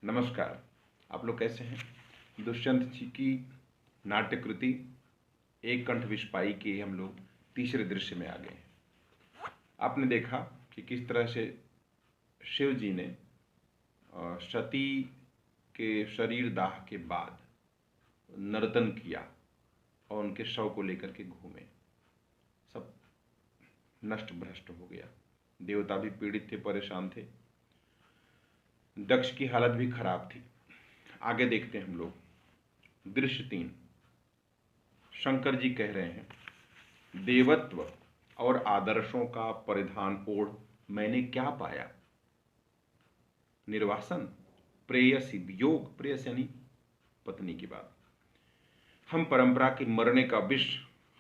नमस्कार। आप लोग कैसे हैं? दुष्यंत जी की नाट्य कृति एक कंठ विषपाई के हम लोग तीसरे दृश्य में आ गए हैं। आपने देखा कि किस तरह से शिव जी ने सती के शरीर दाह के बाद नर्तन किया और उनके शव को लेकर के घूमे। सब नष्ट भ्रष्ट हो गया। देवता भी पीड़ित थे, परेशान थे। दक्ष की हालत भी खराब थी। आगे देखते हैं हम लोग दृश्य 3। शंकर जी कह रहे हैं, देवत्व और आदर्शों का परिधान ओढ़ मैंने क्या पाया? निर्वासन, प्रेयसी वियोग, प्रेयस यानी पत्नी की बात। हम परंपरा के मरने का विष,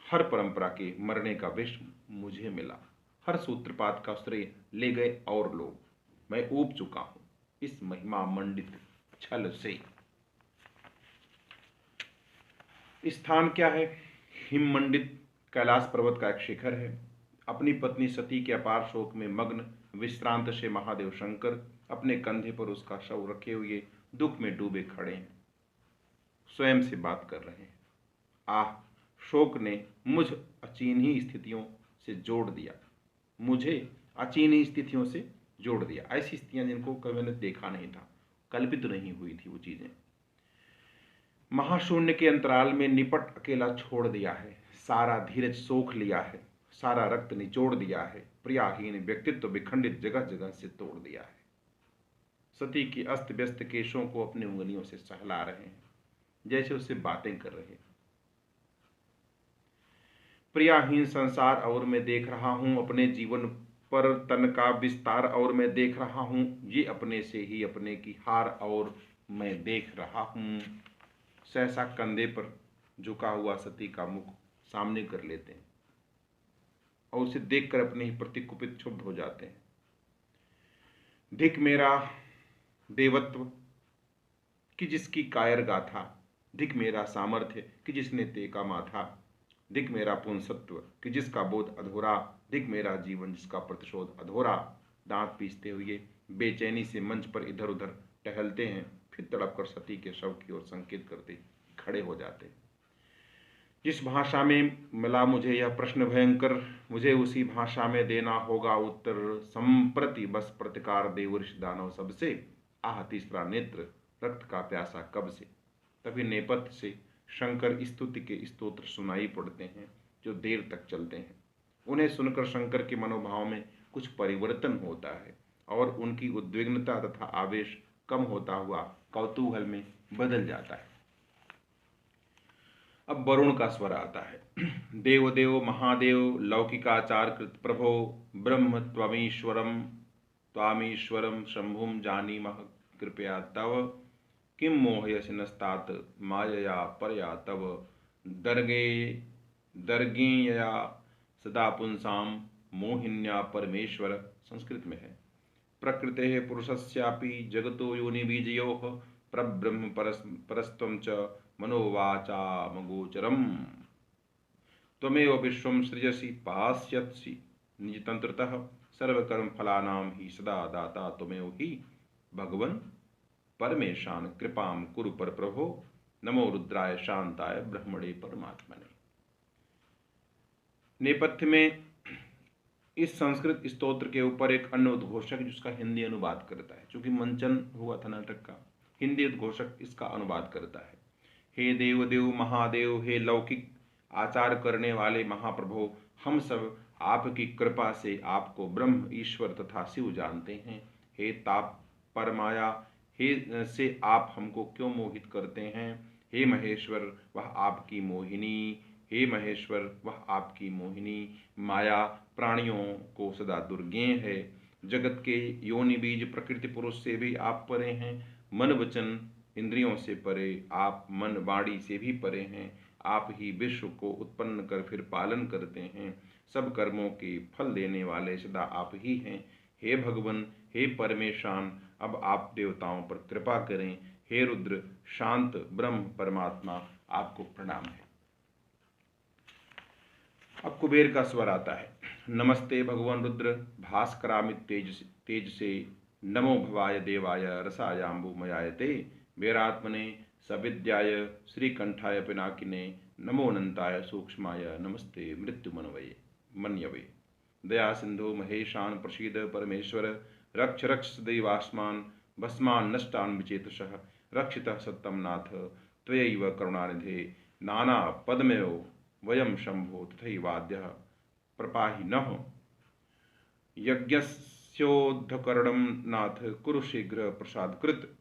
हर परंपरा के मरने का विष मुझे मिला। हर सूत्रपात का श्रेय ले गए और लोग। मैं ऊब चुका हूं इस महिमा मंडित छल से। स्थान क्या है? हिममंडित कैलाश पर्वत का एक शिखर है। अपनी पत्नी सती के अपार शोक में मग्न विश्रांत से महादेव शंकर अपने कंधे पर उसका शव रखे हुए दुख में डूबे खड़े हैं। स्वयं से बात कर रहे हैं। आह, शोक ने मुझ अचीनी स्थितियों से जोड़ दिया। मुझे अचीनी स्थितियों से जोड़ दिया। ऐसी स्थितियां जिनको कभी मैंने देखा नहीं था, कल्पित नहीं हुई थी वो चीजें। महाशून्य के अंतराल में निपट अकेला छोड़ दिया है। सारा धीरज सोख लिया है। सारा रक्त निचोड़ दिया है। प्रियाहीन व्यक्तित्व विखंडित जगह जगह से तोड़ दिया है। सती की अस्त व्यस्त केशों को अपनी उंगलियों से सहला रहे हैं, जैसे उससे बातें कर रहे हैं। प्रियाहीन संसार और मैं देख रहा हूं अपने जीवन पर तन का विस्तार, और मैं देख रहा हूं ये अपने से ही अपने की हार, और मैं देख रहा हूं। सहसा कंधे पर झुका हुआ सती का मुख सामने कर लेते हैं और उसे देखकर अपने ही प्रति कुपित क्षुब्ध हो जाते हैं। धिक मेरा देवत्व कि जिसकी कायर गाथा, धिक मेरा सामर्थ्य कि जिसने टेका माथा, धिक मेरा पुंसत्व कि जिसका बोध अधूरा, धिक मेरा जीवन जिसका प्रतिशोध अधूरा। दांत पीसते हुए बेचैनी से मंच पर इधर उधर टहलते हैं, फिर तड़प कर सती के शव की ओर संकेत करते खड़े हो जाते हैं। जिस भाषा में मिला मुझे यह प्रश्न भयंकर, मुझे उसी भाषा में देना होगा उत्तर। संप्रति बस प्रतिकार देव ऋषि दानव सबसे, आह तीसरा नेत्र रक्त का प्यासा कब से। तभी नेपथ्य से शंकर स्तुति के स्तोत्र सुनाई पड़ते हैं जो देर तक चलते हैं। उन्हें सुनकर शंकर के मनोभाव में कुछ परिवर्तन होता है और उनकी उद्विग्नता तथा आवेश कम होता हुआ कौतूहल में बदल जाता है। अब वरुण का स्वर आता है। देव देव महादेव लौकिकाचार कृत प्रभो, ब्रह्म त्वमीश्वरम त्वामीश्वरम शंभुम जानीमः कृपया तव, किम मोहयसि नस्तात मायया परया तव, दर्गे दर्गेयया सदा पुंसाम मोहिन्या परमेश्वर। संस्कृत में है। प्रकृते पुरुषस्यापि जगतो योनिबीजयोः परब्रह्म परस्त्वं च मनोवाचामगोचरम्। त्वमेव विश्वं सृजसि पास्यसि निजतंत्रतः, सर्वकर्मफलानां हि सदा दाता त्वमेव हि भगवन् परमेशान कृपां कुरु पर प्रभो, नमो रुद्राय शांताय ब्रह्मणे परमात्मने। नेपथ्य में इस संस्कृत स्तोत्र के ऊपर एक अन्य उद्घोषक जिसका हिंदी अनुवाद करता है, क्योंकि मंचन हुआ था नाटक का, हिंदी उद्घोषक इसका अनुवाद करता है। हे देव देव महादेव, हे लौकिक आचार करने वाले महाप्रभो, हम सब आपकी कृपा से आपको ब्रह्म ईश्वर तथा शिव जानते हैं। हे ताप परमाया, हे से आप हमको क्यों मोहित करते हैं? हे महेश्वर, वह आपकी मोहिनी, हे महेश्वर वह आपकी मोहिनी माया प्राणियों को सदा दुर्गेय है। जगत के योनि बीज प्रकृति पुरुष से भी आप परे हैं। मन वचन इंद्रियों से परे, आप मन वाणी से भी परे हैं। आप ही विश्व को उत्पन्न कर फिर पालन करते हैं। सब कर्मों के फल देने वाले सदा आप ही हैं। हे भगवन, हे परमेशान, अब आप देवताओं पर कृपा करें। हे रुद्र शांत ब्रह्म परमात्मा, आपको प्रणाम है। अब कुबेर का स्वर आता है। नमस्ते भगवान रुद्र, भास्करामित तेज से नमो भवाय देवाय रसायाम्बुमयायते वीरात्मने सविद्याय श्रीकंठाय पिनाकिने नमो अनंताय सूक्ष्माय नमस्ते मृत्युमनवये मन्यवे। दया सिंधु महेशान प्रसीद परमेश्वर रक्ष रक्ष सदैवास्मान् भस्मान् नष्टान् विचेतसः रक्षितः सत्तम नाथ त्वयैव करुणानिधे नाना पद्मयो वयं शंभो तथैवाद्यः प्रपाहि नः यज्ञस्योद्धकरणं नाथ कुरु शीघ्र प्रसादकृत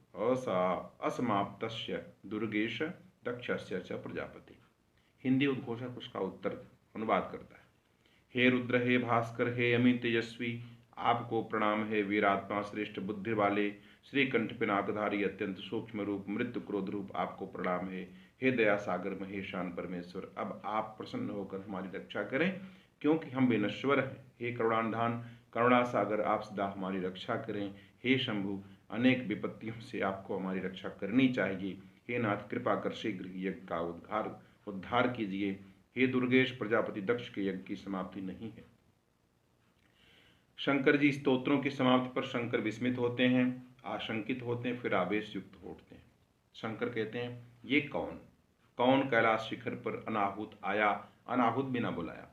असमाप्तस्य दुर्गेश दक्षस्य च प्रजापति। हिंदी उद्घोषक उसका उत्तर अनुवाद करता है। हे रुद्र, हे भास्कर, हे अमी तेजस्वी, आपको प्रणाम है। वीरात्मा श्रेष्ठ बुद्धि वाले श्रीकंठ पिनाकधारी अत्यंत सूक्ष्म रूप मृत्यु क्रोध रूप आपको प्रणाम है। हे दया सागर महेशान परमेश्वर, अब आप प्रसन्न होकर हमारी रक्षा करें, क्योंकि हम विनश्वर हैं। हे करुणाधान करुणा सागर, आप सदा हमारी रक्षा करें। हे शंभु, अनेक विपत्तियों से आपको हमारी रक्षा करनी चाहिए। हे नाथ, कृपा कर शीघ्र यज्ञ का उद्धार कीजिए। हे दुर्गेश, प्रजापति दक्ष के यज्ञ की समाप्ति नहीं है। शंकर जी स्तोत्रों की समाप्ति पर शंकर विस्मित होते हैं, आशंकित होते हैं, फिर आवेश युक्त होते हैं। शंकर कहते हैं, ये कौन कौन कैलाश शिखर पर अनाहुत आया, अनाहुत बिना बुलाया।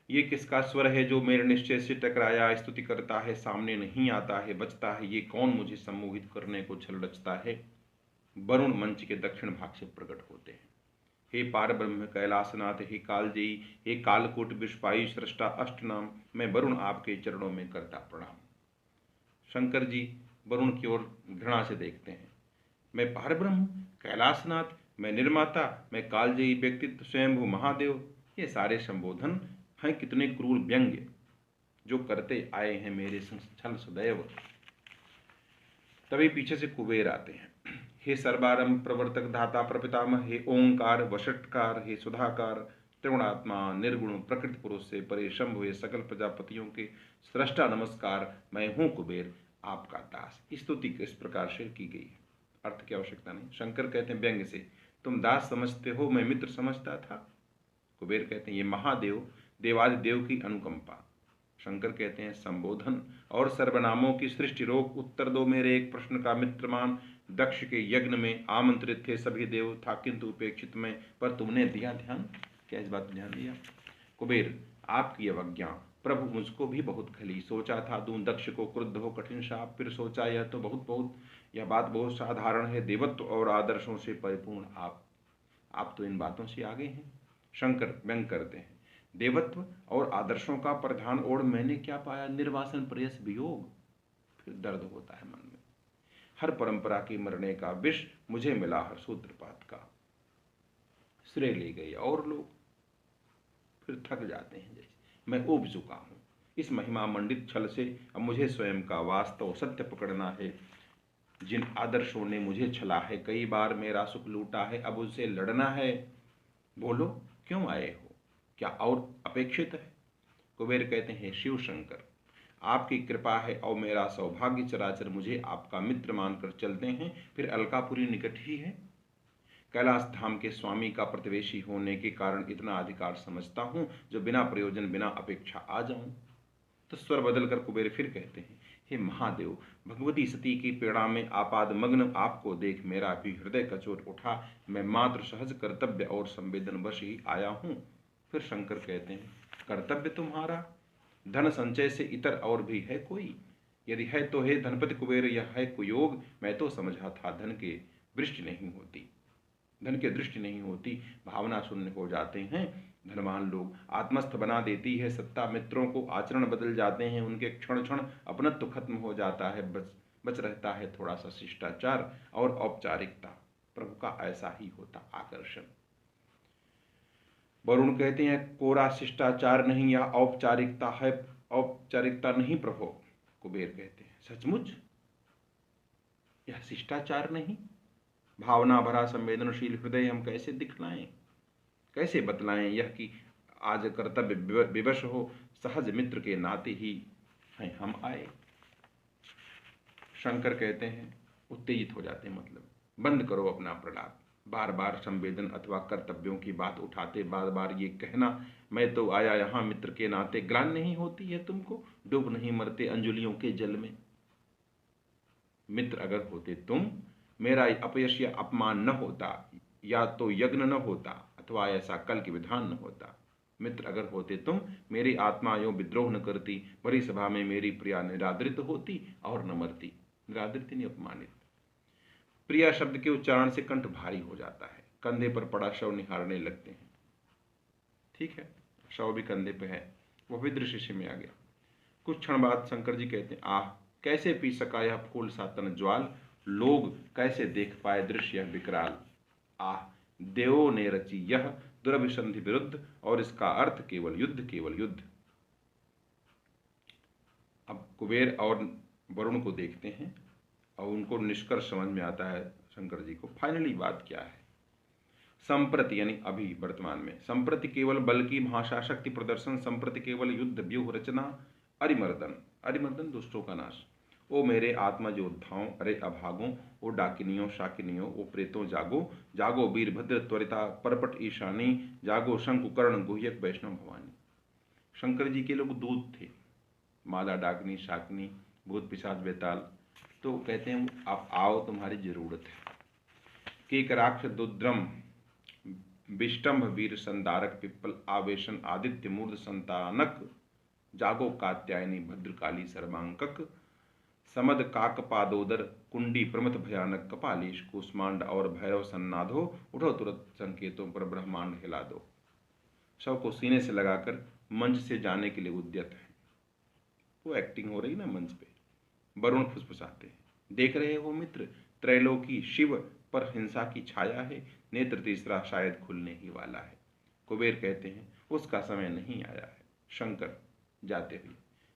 ये किसका स्वर है जो मेरे निश्चय से टकराया, स्तुति करता है, सामने नहीं आता है, बचता है। ये कौन मुझे सम्मोहित करने को छल रचता है। वरुण मंच के दक्षिण भाग से प्रकट होते हैं। हे पार ब्रह्म कैलाशनाथ, हे कालजयी, हे कालकूट विश्वायु सृष्टा अष्टनाम, मैं वरुण आपके चरणों में करता प्रणाम। शंकर जी वरुण की ओर घृणा से देखते हैं। मैं पार ब्रह्म कैलाशनाथ, मैं निर्माता, मैं कालजयी व्यक्तित्व स्वयंभू महादेव, ये सारे संबोधन हैं कितने क्रूर व्यंग्य जो करते आए हैं मेरे छल सदैव। तभी पीछे से कुबेर आते हैं। हे सर्वारंभ प्रवर्तक धाता प्रपितामह, हे ओंकार वषटकार, हे सुधाकार, त्रिगुणात्मा निर्गुण प्रकृति पुरुष से परे शंभु, हे सकल प्रजापतियों के सृष्टा नमस्कार, मैं हूँ कुबेर आपका दास। स्तुति किस प्रकार से की गई है, अर्थ की आवश्यकता नहीं। शंकर कहते हैं व्यंग से, तुम दास समझते हो, मैं मित्र समझता था। कुबेर कहते हैं, ये महादेव देवादिदेव की अनुकंपा। शंकर कहते हैं, संबोधन और सर्वनामों की सृष्टि रोक उत्तर दो मेरे एक प्रश्न का। मित्रमान दक्ष के यज्ञ में आमंत्रित थे सभी देव, था किंतु उपेक्षित में, पर तुमने दिया ध्यान, क्या इस बात पर ध्यान दिया। कुबेर, आपकी अवज्ञा प्रभु मुझको भी बहुत खली। सोचा था दूं दक्ष को क्रुद्ध हो कठिन शाप, फिर सोचा यह तो यह बात बहुत साधारण है। देवत्व और आदर्शों से परिपूर्ण आप तो इन बातों से आगे हैं। शंकर व्यंग करते हैं, देवत्व और आदर्शों का परिधान ओढ़ मैंने क्या पाया, निर्वासन प्रेयस वियोग। फिर दर्द होता है मन में। हर परंपरा की मरने का विष मुझे मिला, हर सूत्रपात का श्रेय ले गए और लोग। फिर थक जाते हैं, जैसे मैं ऊब चुका हूं इस महिमा मंडित छल से। अब मुझे स्वयं का वास्तव सत्य पकड़ना है। जिन आदर्शों ने मुझे छला है, कई बार मेरा सुख लूटा है, अब उससे लड़ना है। बोलो क्यों आए हो, क्या और अपेक्षित है। कुबेर कहते हैं, शिव शंकर, आपकी कृपा है और मेरा सौभाग्य चराचर मुझे आपका मित्र मानकर चलते हैं। फिर अलकापुरी निकट ही है। कैलाश धाम के स्वामी का प्रतिवेशी होने के कारण इतना अधिकार समझता हूं, जो बिना प्रयोजन बिना अपेक्षा आ जाऊं। तो स्वर बदलकर कुबेर फिर कहते हैं, हे महादेव, भगवती सती की पीड़ा में आपाद मग्न आपको देख मेरा भी हृदय कचोट उठा। मैं मात्र सहज कर्तव्य और संवेदन वश ही आया हूं। फिर शंकर कहते हैं, कर्तव्य तुम्हारा, धन संचय से इतर और भी है कोई। यदि है तो हे धनपति कुबेर, यह है कुयोग। मैं तो समझा था धन के वृष्टि नहीं होती, धन की दृष्टि नहीं होती, भावना शून्य हो जाते हैं धनवान लोग। आत्मस्थ बना देती है सत्ता मित्रों को, आचरण बदल जाते हैं उनके, क्षण क्षण अपनत्व खत्म हो जाता है, बच रहता है थोड़ा सा शिष्टाचार और औपचारिकता। प्रभु का ऐसा ही होता आकर्षण। वरुण कहते हैं, कोरा शिष्टाचार नहीं, यह औपचारिकता है, औपचारिकता नहीं प्रभु। कुबेर कहते हैं, सचमुच यह शिष्टाचार नहीं। भावना भरा संवेदनशील हृदय हम कैसे दिखलाएं, कैसे बतलाएं यह कि आज कर्तव्य विवश हो, सहज मित्र के नाते ही हैं हम आए। शंकर कहते हैं, उत्तेजित हो जाते हैं, मतलब बंद करो अपना प्रलाप। बार बार संवेदन अथवा कर्तव्यों की बात उठाते, बार बार ये कहना मैं तो आया यहाँ मित्र के नाते, ग्लानि नहीं होती है तुमको, डूब नहीं मरते अंजुलियों के जल में। मित्र अगर होते तुम, मेरा अपयश या अपमान न होता, या तो यज्ञ न होता, अथवा ऐसा कल के विधान न होता। मित्र अगर होते तुम, मेरी आत्मा यूं विद्रोह न करती, बड़ी सभा में मेरी प्रिया निरादृत होती और न मरती। निरादृत नहीं, अपमानित। प्रिया शब्द के उच्चारण से कंठ भारी हो जाता है, कंधे पर पड़ा शव निहारने लगते हैं। ठीक है, शव भी कंधे पे है, वह भी दृश्य में आ गया। कुछ क्षण बाद शंकर जी कहते हैं, आह कैसे पी सका यह फूल सा तन ज्वाल, लोग कैसे देख पाए दृश्य यह विकराल। आह देवों ने रची यह दुरभिसंधि विरुद्ध, और इसका अर्थ केवल युद्ध, केवल युद्ध। अब कुबेर और वरुण को देखते हैं और उनको निष्कर्ष समझ में आता है शंकर जी को। फाइनली बात क्या है? संप्रति यानी अभी वर्तमान में, संप्रति केवल बल की महाशाशक्ति प्रदर्शन, संप्रति केवल युद्ध व्यूह रचना, अरिमर्दन, अरिमर्दन दुष्टों का नाश। ओ मेरे आत्मा योद्धाओं, अरे अभागों, ओ डाकिनियों शाकिनियों, ओ प्रेतों जागो, जागो वीरभद्र त्वरिता परपट ईशानी, जागो शंकुकर्ण गुह्यक वैष्णव भवानी। शंकर जी के लोग दूत थे, माला डाकिनी शाकिनी भूत पिशाच बेताल। तो कहते हैं आप आओ, तुम्हारी जरूरत है। केकराक्ष दुद्रम विष्टम्भ वीर संदारक पिप्पल आवेशन आदित्य मूर्ध संतानक, जागो कात्यायनी भद्रकाली सर्वांकक, समद काकपादोदर कुंडी प्रमथ भयानक, कपालीश कुष्मांड और भैरव सन्नाधो, उठो तुरंत संकेतों पर ब्रह्मांड हिला दो। शव को सीने से लगाकर मंच से जाने के लिए उद्यत है। वो एक्टिंग हो रही ना मंच पे। वरुण फुसफुसाते हैं, देख रहे हो मित्र, त्रैलोकी शिव पर हिंसा की छाया है, नेत्र तीसरा शायद खुलने ही वाला है। कुबेर कहते हैं उसका समय नहीं आया है। शंकर जाते हुए,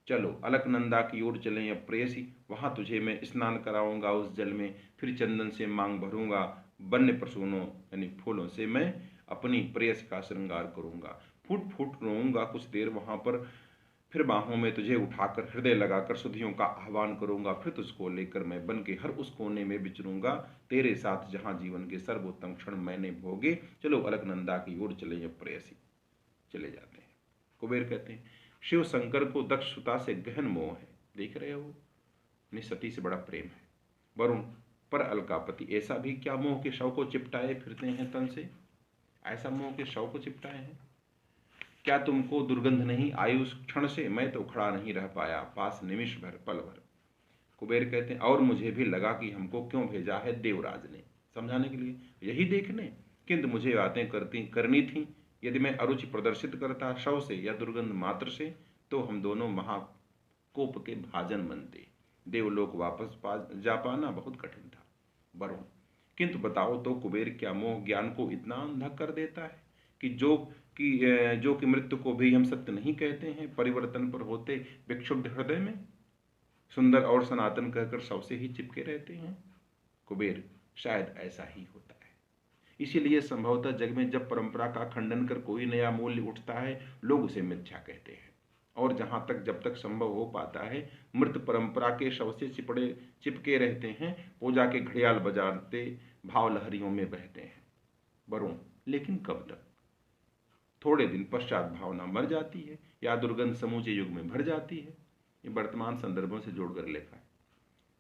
चलो अलकनंदा की ओर चलें अब प्रेयसी, वहां तुझे मैं स्नान कराऊंगा उस जल में, फिर चंदन से मांग भरूंगा, वन्य प्रसूनों यानी फूलों से मैं अपनी प्रेयसी का श्रृंगार करूंगा, फूट फूट रोऊंगा कुछ देर वहां पर, फिर बाहों में तुझे उठाकर हृदय लगाकर सुधियों का आह्वान करूंगा, फिर तुझको लेकर मैं बन के हर उस कोने में विचरूंगा, तेरे साथ जहां जीवन के सर्वोत्तम क्षण मैंने भोगे। चलो अलकनंदा की ओर चले अब प्रेयसी। चले जाते हैं। कुबेर कहते हैं शिव शंकर को दक्ष सुता से गहन मोह है, देख रहे हो, सती से बड़ा प्रेम है। वरुण पर अलकापति, ऐसा भी क्या मोह के शव को चिपटाए फिरते हैं तन से, ऐसा मोह के शव को चिपटाए हैं। क्या तुमको दुर्गंध नहीं आई उस क्षण से, मैं तो खड़ा नहीं रह पाया पास निमिष भर पल भर। कुबेर कहते हैं और मुझे भी लगा कि हमको क्यों भेजा है देवराज ने, समझाने के लिए, यही देखने, किंतु मुझे बातें करनी थी। यदि मैं अरुचि प्रदर्शित करता शव से या दुर्गंध मात्र से, तो हम दोनों महाकोप के भाजन बनते, देवलोक वापस जा पाना बहुत कठिन था। वरुण किंतु बताओ तो कुबेर, क्या मोह ज्ञान को इतना अंधा कर देता है कि जो कि मृत्यु को भी हम सत्य नहीं कहते हैं, परिवर्तन पर होते विक्षुब्ध हृदय में सुंदर और सनातन कहकर शव से ही चिपके रहते हैं। कुबेर शायद ऐसा ही होता है। इसीलिए संभवतः जग में जब परंपरा का खंडन कर कोई नया मूल्य उठता है, लोग उसे मिथ्या कहते हैं, और जहां तक जब तक संभव हो पाता है मृत परंपरा के शव से चिपके रहते हैं, पूजा के घड़ियाल बजाते भाव लहरियों में बहते हैं। वरुण लेकिन कब तक? थोड़े दिन पश्चात भावना मर जाती है या दुर्गंध समूचे युग में भर जाती है। ये वर्तमान संदर्भों से जोड़कर लिखा है।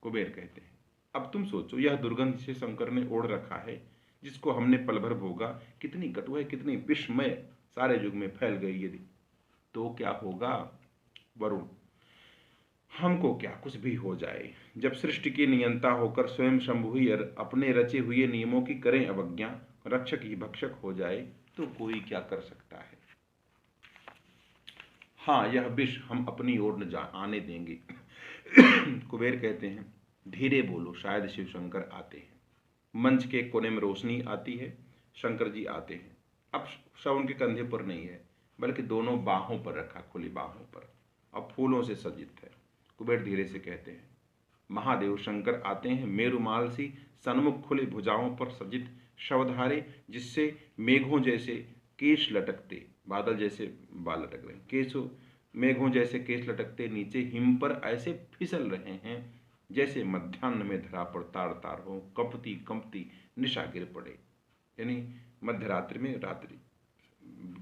कुबेर कहते हैं अब तुम सोचो, यह दुर्गंध से शंकर ने ओढ़ रखा है, जिसको हमने पल भर भोगा, कितनी कटु है, कितनी विषमय सारे युग में फैल गई यदि, तो क्या होगा? वरुण हमको क्या कुछ भी हो जाए, जब सृष्टि की नियंता होकर स्वयं शंभु ही अपने रचे हुए नियमों की करें अवज्ञा, रक्षक ही भक्षक हो जाए, तो कोई क्या कर सकता है। हाँ, यह विष हम अपनी ओर न आने देंगे। कुबेर कहते हैं धीरे बोलो, शायद शिव शंकर आते हैं। मंच के कोने में रोशनी आती है, शंकर जी आते हैं। अब शव उनके कंधे पर नहीं है, बल्कि दोनों बाहों पर रखा, खुली बाहों पर, अब फूलों से सज्जित है। कुबेर धीरे से कहते हैं महादेव शंकर आते हैं, मेरुमाल सी सन्मुख खुले भुजाओं पर सज्जित शवधारे, जिससे मेघों जैसे केश लटकते, बादल जैसे बाल लटक रहे हैं, केशों मेघों जैसे केश लटकते नीचे हिम पर ऐसे फिसल रहे हैं, जैसे मध्याह्न में धरा पर तार तार हो, कंपती कंपती निशा गिर पड़े, यानी मध्यरात्रि में रात्रि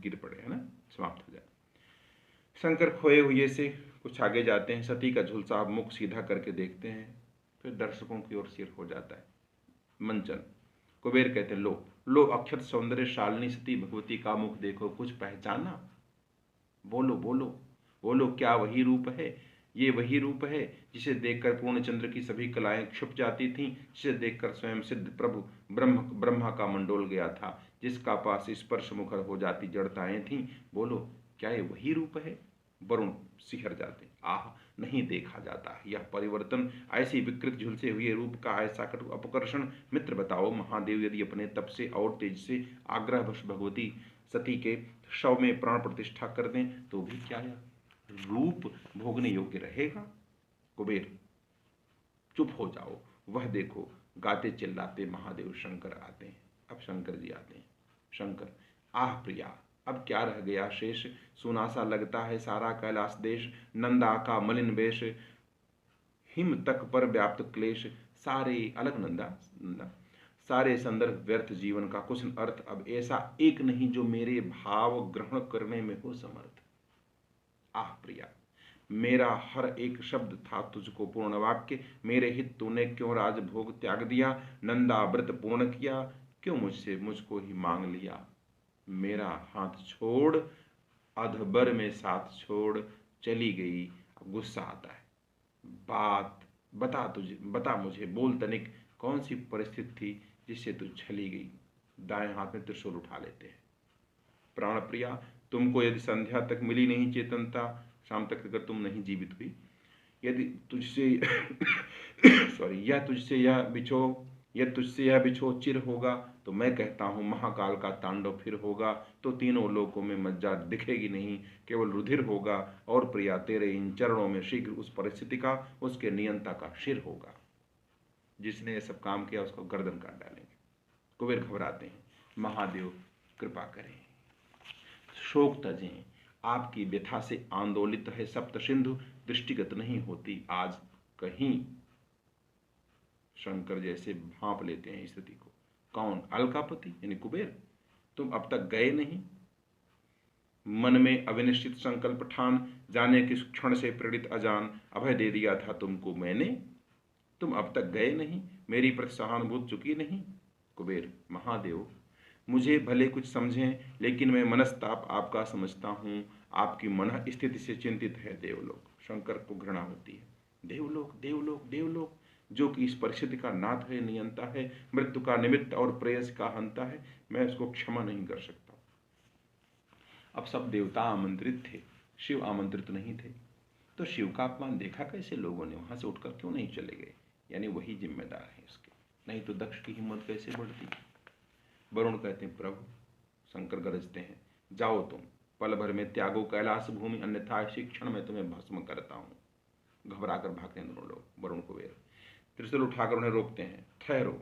गिर पड़े, है ना, समाप्त हो जाए। शंकर खोए हुए से कुछ आगे जाते हैं, सती का झुलसा मुख सीधा करके देखते हैं, फिर दर्शकों की ओर सिर हो जाता है। मंचन। कुबेर कहते हैं, लो लो अक्षत सौंदर्य शालिनी सती भगवती का मुख देखो, कुछ पहचाना? बोलो बोलो बोलो, क्या वही रूप है? ये वही रूप है जिसे देखकर पूर्णचंद्र की सभी कलाएं छुप जाती थीं, जिसे देखकर स्वयं सिद्ध प्रभु ब्रह्मा का मंडोल गया था, जिसका पास स्पर्श मुखर हो जाती जड़ताएं थीं। बोलो, क्या ये वही रूप है? वरुण सिहर जाते, आह, नहीं देखा जाता यह परिवर्तन, ऐसी विकृत झुलसे हुए रूप का ऐसा कटु अपकर्षण। मित्र बताओ, महादेव यदि अपने तप से और तेज से आग्रहवश भगवती सती के शव में प्राण प्रतिष्ठा कर दें तो भी क्या यह रूप भोगने योग्य रहेगा? कुबेर, चुप हो जाओ, वह देखो, गाते चिल्लाते महादेव शंकर आते हैं। अब शंकर जी आते हैं। शंकर, आह प्रिया, अब क्या रह गया शेष? सुना सा लगता है सारा कैलाश देश, नंदा का मलिन वेश, हिम तक पर व्याप्त क्लेश, सारे अलग नंदा सारे संदर्भ व्यर्थ, जीवन का कुछ अर्थ अब ऐसा एक नहीं जो मेरे भाव ग्रहण करने में हो समर्थ। आह प्रिया, मेरा हर एक शब्द था तुझको पूर्ण वाक्य, मेरे हित तूने क्यों राजभोग त्याग दिया, नंदा व्रत पूर्ण किया, क्यों मुझसे मुझको ही मांग लिया। मेरा हाथ छोड़, अधबर में साथ छोड़ चली गई। अब गुस्सा आता है। बात बता मुझे, बोल तनिक, कौन सी परिस्थिति थी जिससे तू चली गई। दाएं हाथ में त्रिशूल उठा लेते हैं। प्राण प्रिया, तुमको यदि संध्या तक मिली नहीं चेतनता, शाम तक अगर तुम नहीं जीवित हुई, यदि तुझसे सॉरी यह तुझसे यह बिछो चिर होगा, तो मैं कहता हूँ महाकाल का तांडव फिर होगा, तो तीनों लोकों में मज्जा दिखेगी नहीं, केवल रुधिर होगा। और प्रिया, तेरे इन चरणों में शीघ्र उस परिस्थिति का, उसके नियंता का शिर होगा। जिसने ये सब काम किया उसको गर्दन काट डालेंगे। कुबेर घबराते हैं। महादेव कृपा करें, शोक तजें, आपकी व्यथा से आंदोलित है सप्त सिंधु, दृष्टिगत नहीं होती आज कहीं। शंकर जैसे भांप लेते हैं स्थिति को। कौन? अलकापति यानी कुबेर, तुम अब तक गए नहीं? मन में अविनिश्चित संकल्प ठान, जाने किस क्षण से प्रेरित अजान, अभय दे दिया था तुमको मैंने, तुम अब तक गए नहीं, मेरी प्रति सहानुभूति चुकी नहीं। कुबेर, महादेव, मुझे भले कुछ समझें, लेकिन मैं मनस्ताप आपका समझता हूँ, आपकी मन स्थिति से चिंतित है देवलोक। शंकर को घृणा होती है। देवलोक देवलोक देवलोक, जो कि इस परिस्थिति का नाथ है, नियंता है, मृत्यु का निमित्त और प्रेयस का हंता है, मैं उसको क्षमा नहीं कर सकता। अब सब देवता आमंत्रित थे, शिव आमंत्रित नहीं थे, तो शिव का अपमान देखा कैसे लोगों ने? वहां से उठकर क्यों नहीं चले गए? यानी वही जिम्मेदार है इसके, नहीं तो दक्ष की हिम्मत कैसे बढ़ती। वरुण कहते हैं, प्रभु। शंकर गरजते हैं, जाओ तुम, पल भर में त्यागो कैलाश भूमि, अन्यथा इसी क्षण में तुम्हें भस्म करता हूं। घबराकर भागते हैं दोनों लोग। वरुण कुबेर त्रिशूल उठाकर उन्हें रोकते हैं। ठहरो,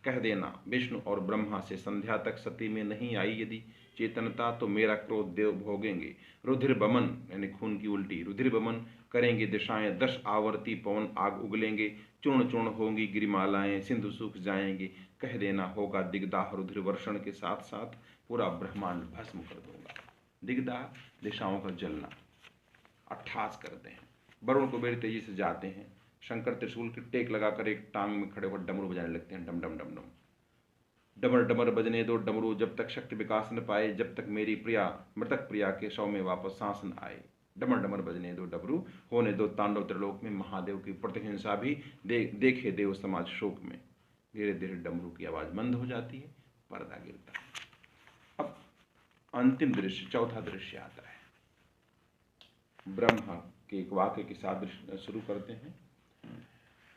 कह देना विष्णु और ब्रह्मा से संध्या तक सती में नहीं आई यदि चेतनता, तो मेरा क्रोध देव भोगेंगे। रुधिर बमन यानी खून की उल्टी, रुधिर बमन करेंगे दिशाएं, 10 आवर्ती पवन आग उगलेंगे, चूर्ण चूर्ण होंगी गिरिमालाएं, सिंधु सूख जाएंगे। कह देना होगा दिग्दाह, रुधिर वर्षण के साथ साथ पूरा ब्रह्मांड भस्म कर दूंगा। दिग्दाह दिशाओं का जलना, अट्ठास करते हैं। वरुण कुबेर तेजी से जाते हैं। शंकर त्रिशूल की टेक लगाकर एक टांग में खड़े होकर डमरू बजाने लगते हैं। डम डम डम डम, डमर डमर बजने दो डमरू, जब तक शक्ति विकास न पाए, जब तक मेरी प्रिया मृतक प्रिया के शव में वापस सांस न आए। डमर डमर बजने दो डमरू, होने दो तांडव त्रिलोक में, महादेव की प्रतिहिंसा भी देखे देव समाज शोक में। धीरे धीरे डमरू की आवाज मंद हो जाती है, पर्दा गिरता है। अब अंतिम दृश्य, चौथा दृश्य आता है। ब्रह्मा के एक वाक्य के साथ शुरू करते हैं।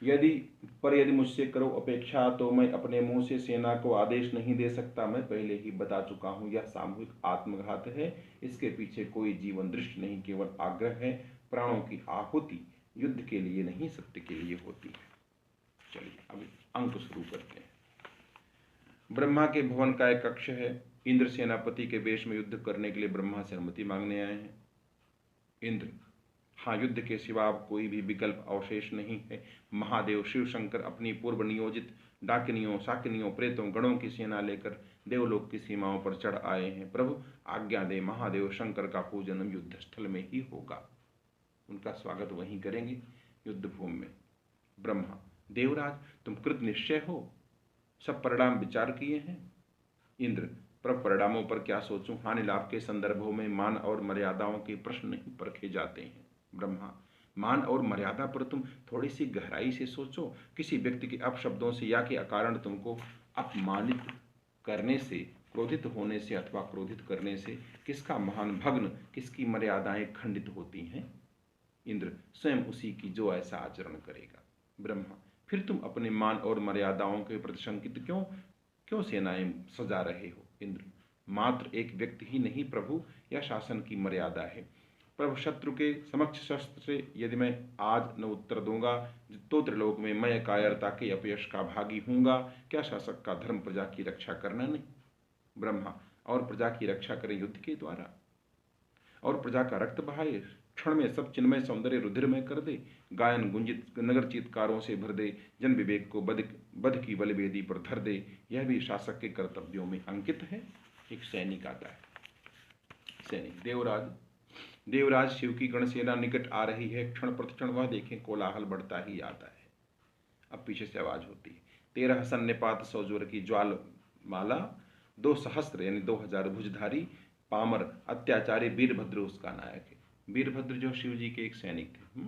यदि मुझसे करो अपेक्षा, तो मैं अपने मुंह से सेना को आदेश नहीं दे सकता। मैं पहले ही बता चुका हूं, यह सामूहिक आत्मघात है। इसके पीछे कोई जीवन दृष्टि नहीं, केवल आग्रह है। प्राणों की आहुति युद्ध के लिए नहीं, सत्य के लिए होती है। चलिए अब अंक शुरू करते हैं। ब्रह्मा के भवन का एक कक्ष है। इंद्र सेनापति के वेश में युद्ध करने के लिए ब्रह्मा से अनुमति मांगने आए हैं। इंद्र, हाँ, युद्ध के सिवा कोई भी विकल्प अवशेष नहीं है। महादेव शिव शंकर अपनी पूर्व नियोजित डाकिनियों, शाकिनियों, प्रेतों, गणों की सेना लेकर देवलोक की सीमाओं पर चढ़ आए हैं। प्रभु आज्ञा दे, महादेव शंकर का पूजन युद्ध स्थल में ही होगा। उनका स्वागत वहीं करेंगे, युद्ध भूमि में। ब्रह्मा, देवराज, तुम कृत निश्चय हो, सब परिणाम विचार किए हैं? इंद्र, पर परिणामों पर क्या सोचूं? हानि लाभ के संदर्भों में मान और मर्यादाओं के प्रश्न नहीं परखे जाते हैं। ब्रह्मा, मान और मर्यादा पर तुम थोड़ी सी गहराई से सोचो। किसी व्यक्ति के अपशब्दों से या के अकारण तुमको अपमानित करने से, क्रोधित होने से अथवा क्रोधित करने से किसका महान भग्न, किसकी मर्यादाएं खंडित होती हैं? इंद्र, स्वयं उसी की जो ऐसा आचरण करेगा। ब्रह्मा, फिर तुम अपने मान और मर्यादाओं के प्रति शंकित क्यों क्यों सेनाएं सजा रहे हो? इंद्र, मात्र एक व्यक्ति ही नहीं प्रभु, यह शासन की मर्यादा है। प्रभु, शत्रु के समक्ष शस्त्र से यदि मैं आज न उत्तर दूंगा तो त्रिलोक में मैं कायरता के अपयश का भागी हूंगा। क्या शासक का धर्म प्रजा की रक्षा करना नहीं? ब्रह्मा, और प्रजा की रक्षा करें युद्ध के द्वारा, और प्रजा का रक्त बहाए, क्षण में सब चिन्मय सौंदर्य रुधिरमय कर दे, गायन गुंजित नगर चीतकारों से भर दे, जन विवेक को बध की बलवेदी पर धर दे, यह भी शासक के कर्तव्यों में अंकित है। एक सैनिक आता है। सैनिक, देवराज, देवराज, शिव की गणसेना निकट आ रही है, क्षण प्रतिक्षण वह देखें कोलाहल बढ़ता ही आता है। अब पीछे से आवाज होती है, 13 सन्निपात 100 जोर की ज्वाल माला, 2 सहस्त्र यानी 2000 भुजधारी पामर अत्याचारी वीरभद्र उसका नायक है। वीरभद्र जो शिव जी के एक सैनिक थे।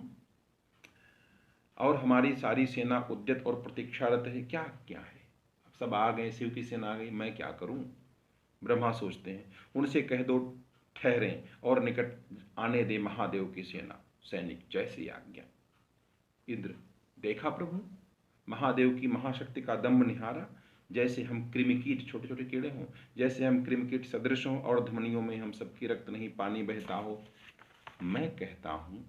और हमारी सारी सेना उद्यत और प्रतीक्षारत है। क्या क्या है? अब सब आ गए, शिव की सेना आ गई, मैं क्या करूं? ब्रह्मा सोचते हैं, उनसे कह दो ठहरें और निकट आने दे महादेव की सेना। सैनिक, जैसी आज्ञा। इंद्र, देखा प्रभु, महादेव की महाशक्ति का दम्भ निहारा। जैसे हम कृमिकीट, छोटे छोटे कीड़े हों, जैसे हम कृमिकीट सदृश हों और धमनियों में हम सबकी रक्त नहीं पानी बहता हो। मैं कहता हूं,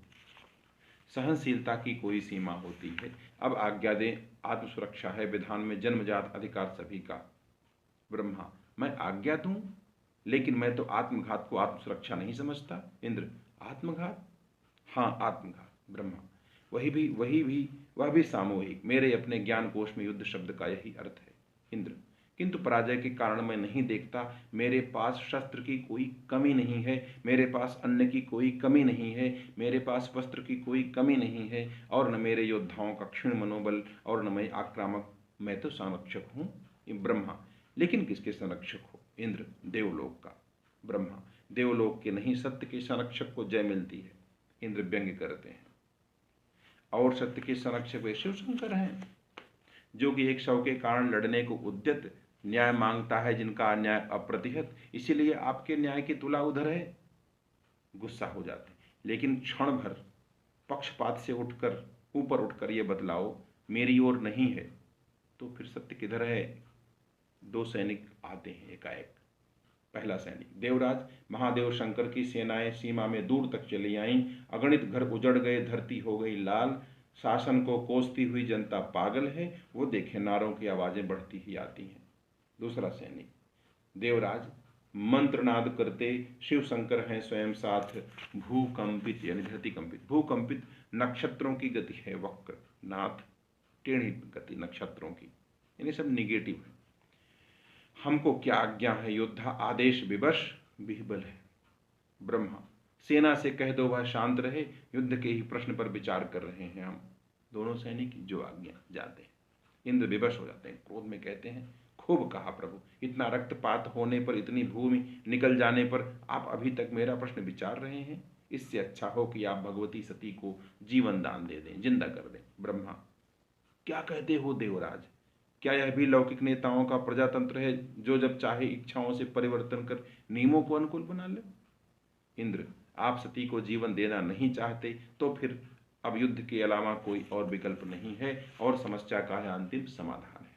सहनशीलता की कोई सीमा होती है। अब आज्ञा दें, आत्मसुरक्षा है विधान में जन्मजात अधिकार सभी का। ब्रह्मा, मैं आज्ञा दूं, लेकिन मैं तो आत्मघात को आत्मसुरक्षा नहीं समझता। इंद्र, आत्मघात? हाँ, आत्मघात। ब्रह्मा, वह भी सामूहिक। मेरे अपने ज्ञान कोश में युद्ध शब्द का यही अर्थ है। इंद्र, किंतु पराजय के कारण मैं नहीं देखता। मेरे पास शस्त्र की कोई कमी नहीं है, मेरे पास अन्न की कोई कमी नहीं है, मेरे पास वस्त्र की कोई कमी नहीं है, और न मेरे योद्धाओं का क्षीण मनोबल, और न मैं आक्रामक। मैं तो संरक्षक हूँ। ब्रह्मा, लेकिन किसके संरक्षक हो? इंद्र, देवलोक का। ब्रह्मा, देवलोक के नहीं, सत्य के संरक्षक को जय मिलती है। इंद्र व्यंग्य करते हैं, और सत्य के संरक्षक वे शिव शंकर हैं, जो कि एक शव के कारण लड़ने को उद्यत, न्याय मांगता है जिनका अन्याय अप्रतिहत। इसीलिए आपके न्याय की तुला उधर है। गुस्सा हो जाते, लेकिन क्षण भर पक्षपात से उठकर ऊपर उठकर ये बतलाओ मेरी ओर नहीं है तो फिर सत्य किधर है? 2 सैनिक आते हैं एकाएक। पहला सैनिक, देवराज, महादेव शंकर की सेनाएं सीमा में दूर तक चली आईं, अगणित घर उजड़ गए, धरती हो गई लाल, शासन को कोसती हुई जनता पागल है, वो देखे नारों की आवाजें बढ़ती ही आती हैं। दूसरा सैनिक, देवराज, मंत्रनाद करते शिव शंकर हैं स्वयं साथ, भूकंपित यानी धरती कंपित, भूकंपित नक्षत्रों की गति है वक्र, नाथ टेढ़ी गति नक्षत्रों की, यानी सब निगेटिव है। हमको क्या आज्ञा है योद्धा, आदेश विवश बिहबल है। ब्रह्मा, सेना से कह दो वह शांत रहे, युद्ध के ही प्रश्न पर विचार कर रहे हैं हम। दोनों सैनिक जो आज्ञा जाते हैं। इंद्र विवश हो जाते हैं, क्रोध में कहते हैं, खूब कहा प्रभु, इतना रक्तपात होने पर, इतनी भूमि निकल जाने पर आप अभी तक मेरा प्रश्न विचार रहे हैं। इससे अच्छा हो कि आप भगवती सती को जीवन दान दे दें, जिंदा कर दें। ब्रह्मा, क्या कहते हो देवराज? क्या यह भी लौकिक नेताओं का प्रजातंत्र है, जो जब चाहे इच्छाओं से परिवर्तन कर नियमों को अनुकूल बना ले? इंद्र, आप सती को जीवन देना नहीं चाहते तो फिर अब युद्ध के अलावा कोई और विकल्प नहीं है, और समस्या का है अंतिम समाधान है।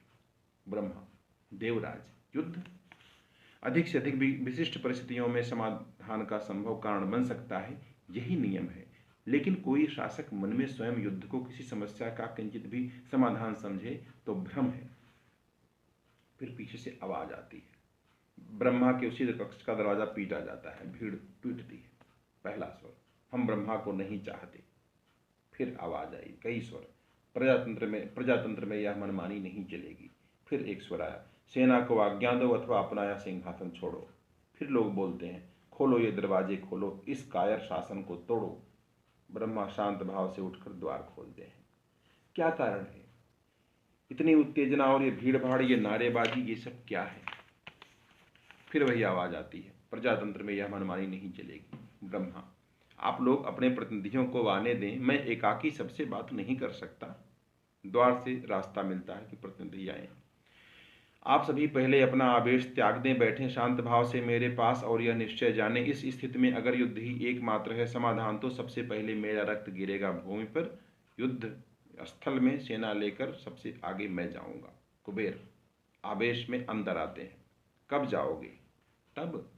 ब्रह्मा, देवराज, युद्ध अधिक से अधिक विशिष्ट परिस्थितियों में समाधान का संभव कारण बन सकता है, यही नियम है। लेकिन कोई शासक मन में स्वयं युद्ध को किसी समस्या का किंचित भी समाधान समझे तो भ्रम है। फिर पीछे से आवाज आती है, ब्रह्मा के उसी कक्ष का दरवाजा पीटा जाता है, भीड़ टूटती है। पहला स्वर, हम ब्रह्मा को नहीं चाहते। फिर आवाज आई, कई स्वर, प्रजातंत्र में यह मनमानी नहीं चलेगी। फिर एक स्वर आया, सेना को आज्ञा दो अथवा अपना यह सिंहासन छोड़ो। फिर लोग बोलते हैं, खोलो ये दरवाजे, खोलो, इस कायर शासन को तोड़ो। ब्रह्मा शांत भाव से उठकर द्वार खोलते हैं। क्या कारण है? इतनी उत्तेजना और ये भीड़ भाड़, ये नारेबाजी, ये सब क्या है? फिर वही आवाज़ आती है, प्रजातंत्र में यह मनमानी नहीं चलेगी। ब्रह्मा, आप लोग अपने प्रतिनिधियों को आने दें, मैं एकाकी सबसे बात नहीं कर सकता। द्वार से रास्ता मिलता है कि प्रतिनिधि आए। आप सभी पहले अपना आवेश त्याग दें, बैठें शांत भाव से मेरे पास और यह निश्चय जाने, इस स्थिति में अगर युद्ध ही एकमात्र है समाधान, तो सबसे पहले मेरा रक्त गिरेगा भूमि पर। युद्ध स्थल में सेना लेकर सबसे आगे मैं जाऊंगा। कुबेर आवेश में अंदर आते हैं। कब जाओगे? तब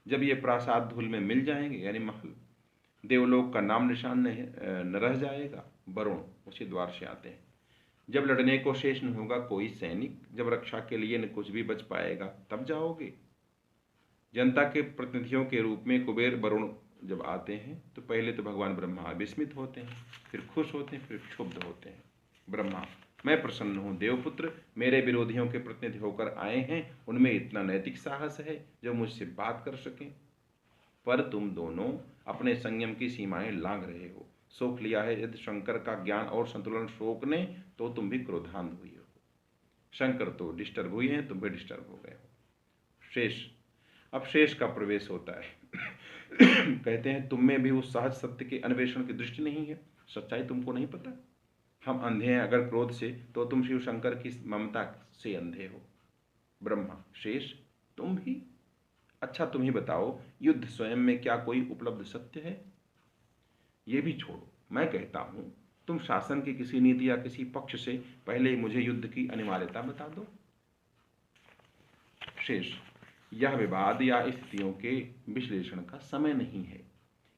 जब ये प्रासाद धूल में मिल जाएंगे, यानी महल, देवलोक का नाम निशान न रह जाएगा। वरुण उसी द्वार से आते हैं। जब लड़ने को शेष न होगा कोई सैनिक, जब रक्षा के लिए न कुछ भी बच पाएगा, तब जाओगे। जनता के प्रतिनिधियों के रूप में कुबेर वरुण जब आते हैं तो पहले तो भगवान ब्रह्मा विस्मित होते हैं, फिर खुश होते हैं, फिर क्षुब्ध होते हैं। ब्रह्मा, मैं प्रसन्न हूँ देवपुत्र, मेरे विरोधियों के प्रतिनिधि होकर आए हैं, उनमें इतना नैतिक साहस है जो मुझसे बात कर सकें। पर तुम दोनों अपने संयम की सीमाएं लांघ रहे हो। शोक लिया है यदि शंकर का ज्ञान और संतुलन शोक ने, तो तुम भी क्रोधान्ध हुए हो। शंकर तो डिस्टर्ब हुए हैं, तुम भी डिस्टर्ब हो गए हो। शेष, अब शेष का प्रवेश होता है। कहते हैं तुम में भी उस सहज सत्य के अन्वेषण की दृष्टि नहीं है, सच्चाई तुमको नहीं पता। हम अंधे हैं अगर क्रोध से, तो तुम शिव शंकर की ममता से अंधे हो। ब्रह्मा, शेष तुम भी? अच्छा तुम ही बताओ, युद्ध स्वयं में क्या कोई उपलब्ध सत्य है? ये भी छोड़ो, मैं कहता हूं तुम शासन की किसी नीति या किसी पक्ष से पहले मुझे युद्ध की अनिवार्यता बता दो। शेष, यह विवाद या स्थितियों के विश्लेषण का समय नहीं है,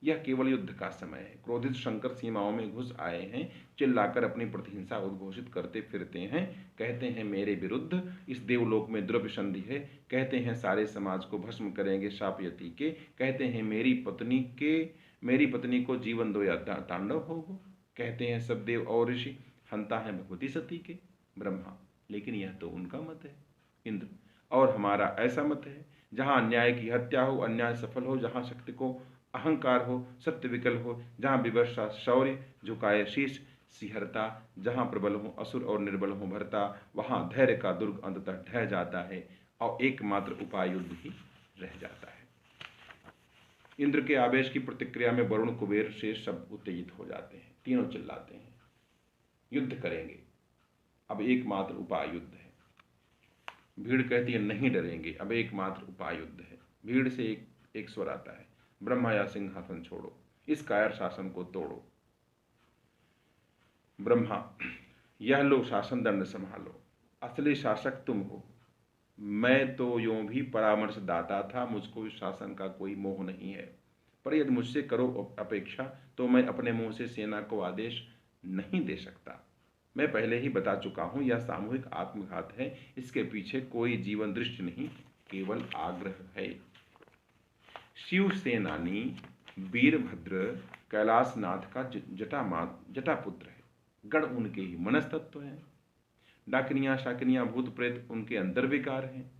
यह केवल युद्ध का समय है। क्रोधित शंकर सीमाओं में घुस आए हैं, चिल्लाकर अपनी प्रतिहिंसा उद्घोषित करते फिरते हैं। कहते हैं मेरे विरुद्ध इस देवलोक में द्रव्य संधि है, कहते हैं सारे समाज को भस्म करेंगे शापयती के, कहते हैं मेरी पत्नी को जीवन दो या तांडव होगो, कहते हैं सब देव और ऋषि हंता है भगवती सती के। ब्रह्मा, लेकिन यह तो उनका मत है। इंद्र, और हमारा ऐसा मत है, जहाँ अन्याय की हत्या हो, अन्याय सफल हो, जहाँ शक्ति को अहंकार हो, सत्य विकल हो, जहाँ विवशा शौर्य झुकाए शीश सिहरता, जहाँ प्रबल हो असुर और निर्बल हो भरता, वहाँ धैर्य का दुर्ग अंततः ढह जाता है और एकमात्र उपाय युद्ध ही रह जाता है। इंद्र के आवेश की प्रतिक्रिया में वरुण कुबेर शेष सब उत्तेजित हो जाते हैं, तीनों चिल्लाते हैं युद्ध करेंगे, अब एकमात्र उपाय युद्ध है। भीड़ कहती है नहीं डरेंगे, अब एकमात्र उपाय युद्ध है। भीड़ से एक स्वर आता है, ब्रह्मा या सिंहासन छोड़ो, इस कायर शासन को तोड़ो। ब्रह्मा, यह लो शासन दंड संभालो, असली शासक तुम हो, मैं तो यूं भी परामर्शदाता था, मुझको इस शासन का कोई मोह नहीं है, पर यदि मुझसे करो अपेक्षा तो मैं अपने मुंह से सेना को आदेश नहीं दे सकता। मैं पहले ही बता चुका हूं, यह सामूहिक आत्मघात है, इसके पीछे कोई जीवन दृष्टि नहीं, केवल आग्रह है। शिवसेनानी वीरभद्र कैलाशनाथ का जटापुत्र है, गण उनके ही मनस्तत्व हैं, डाकिनियां शाकिनियां भूत प्रेत उनके अंदर विकार हैं।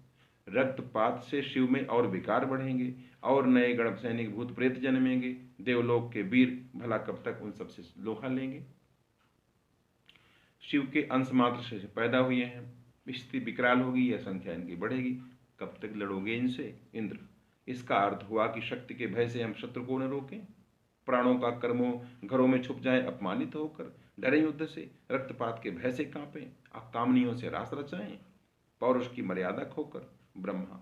रक्तपात से शिव में और विकार बढ़ेंगे और नए गण सैनिक भूत प्रेत जन्मेंगे। देवलोक के वीर भला कब तक उन सबसे लोहा लेंगे? शिव के अंश मात्र से पैदा हुए हैं, स्थिति विकराल होगी या संख्या इनकी बढ़ेगी, कब तक लड़ोगे इनसे? इंद्र, इसका अर्थ हुआ कि शक्ति के भय से हम शत्रु को न रोकें, प्राणों का कर्मों घरों में छुप जाएं अपमानित होकर, डरें युद्ध से, रक्तपात के भय से कांपें, अकामनियों से रास रचाएं, पौरुष की मर्यादा खोकर। ब्रह्मा,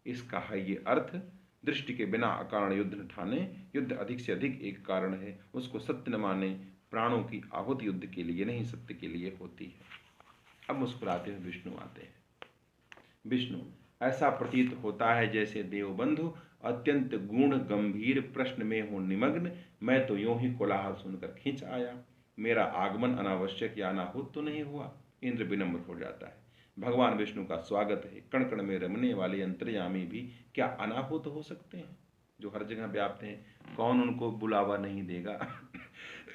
इसका है ये अर्थ, दृष्टि के बिना अकारण युद्ध न ठाने, युद्ध अधिक से अधिक एक कारण है, उसको सत्य न माने, प्राणों की आहुति युद्ध के लिए नहीं सत्य के लिए होती है। अब मुस्कुराते हुए विष्णु आते हैं। विष्णु, ऐसा प्रतीत होता है जैसे देवबंधु अत्यंत गुण गंभीर प्रश्न में हो निमग्न, मैं तो यूं ही कोलाहल सुनकर खींच आया, मेरा आगमन अनावश्यक या अनाहुत तो नहीं हुआ? इंद्र विनम्र हो जाता है, भगवान विष्णु का स्वागत है, कण कण में रमने वाले अंतर्यामी भी क्या अनाहुत हो सकते हैं? जो हर जगह व्याप्त हैं, कौन उनको बुलावा नहीं देगा?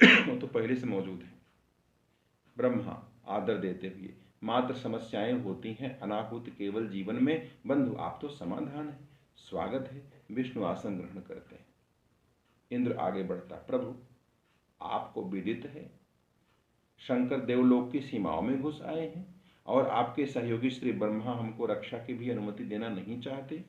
वो तो पहले से मौजूद है। ब्रह्मा आदर देते हुए, मात्र समस्याएं होती हैं, अनाहुत केवल जीवन में, बंधु आप तो समाधान है, स्वागत है। विष्णु आसन ग्रहण करते हैं। इंद्र आगे बढ़ता, प्रभु आपको विदित है शंकर देवलोक की सीमाओं में घुस आए हैं, और आपके सहयोगी श्री ब्रह्मा हमको रक्षा की भी अनुमति देना नहीं चाहते।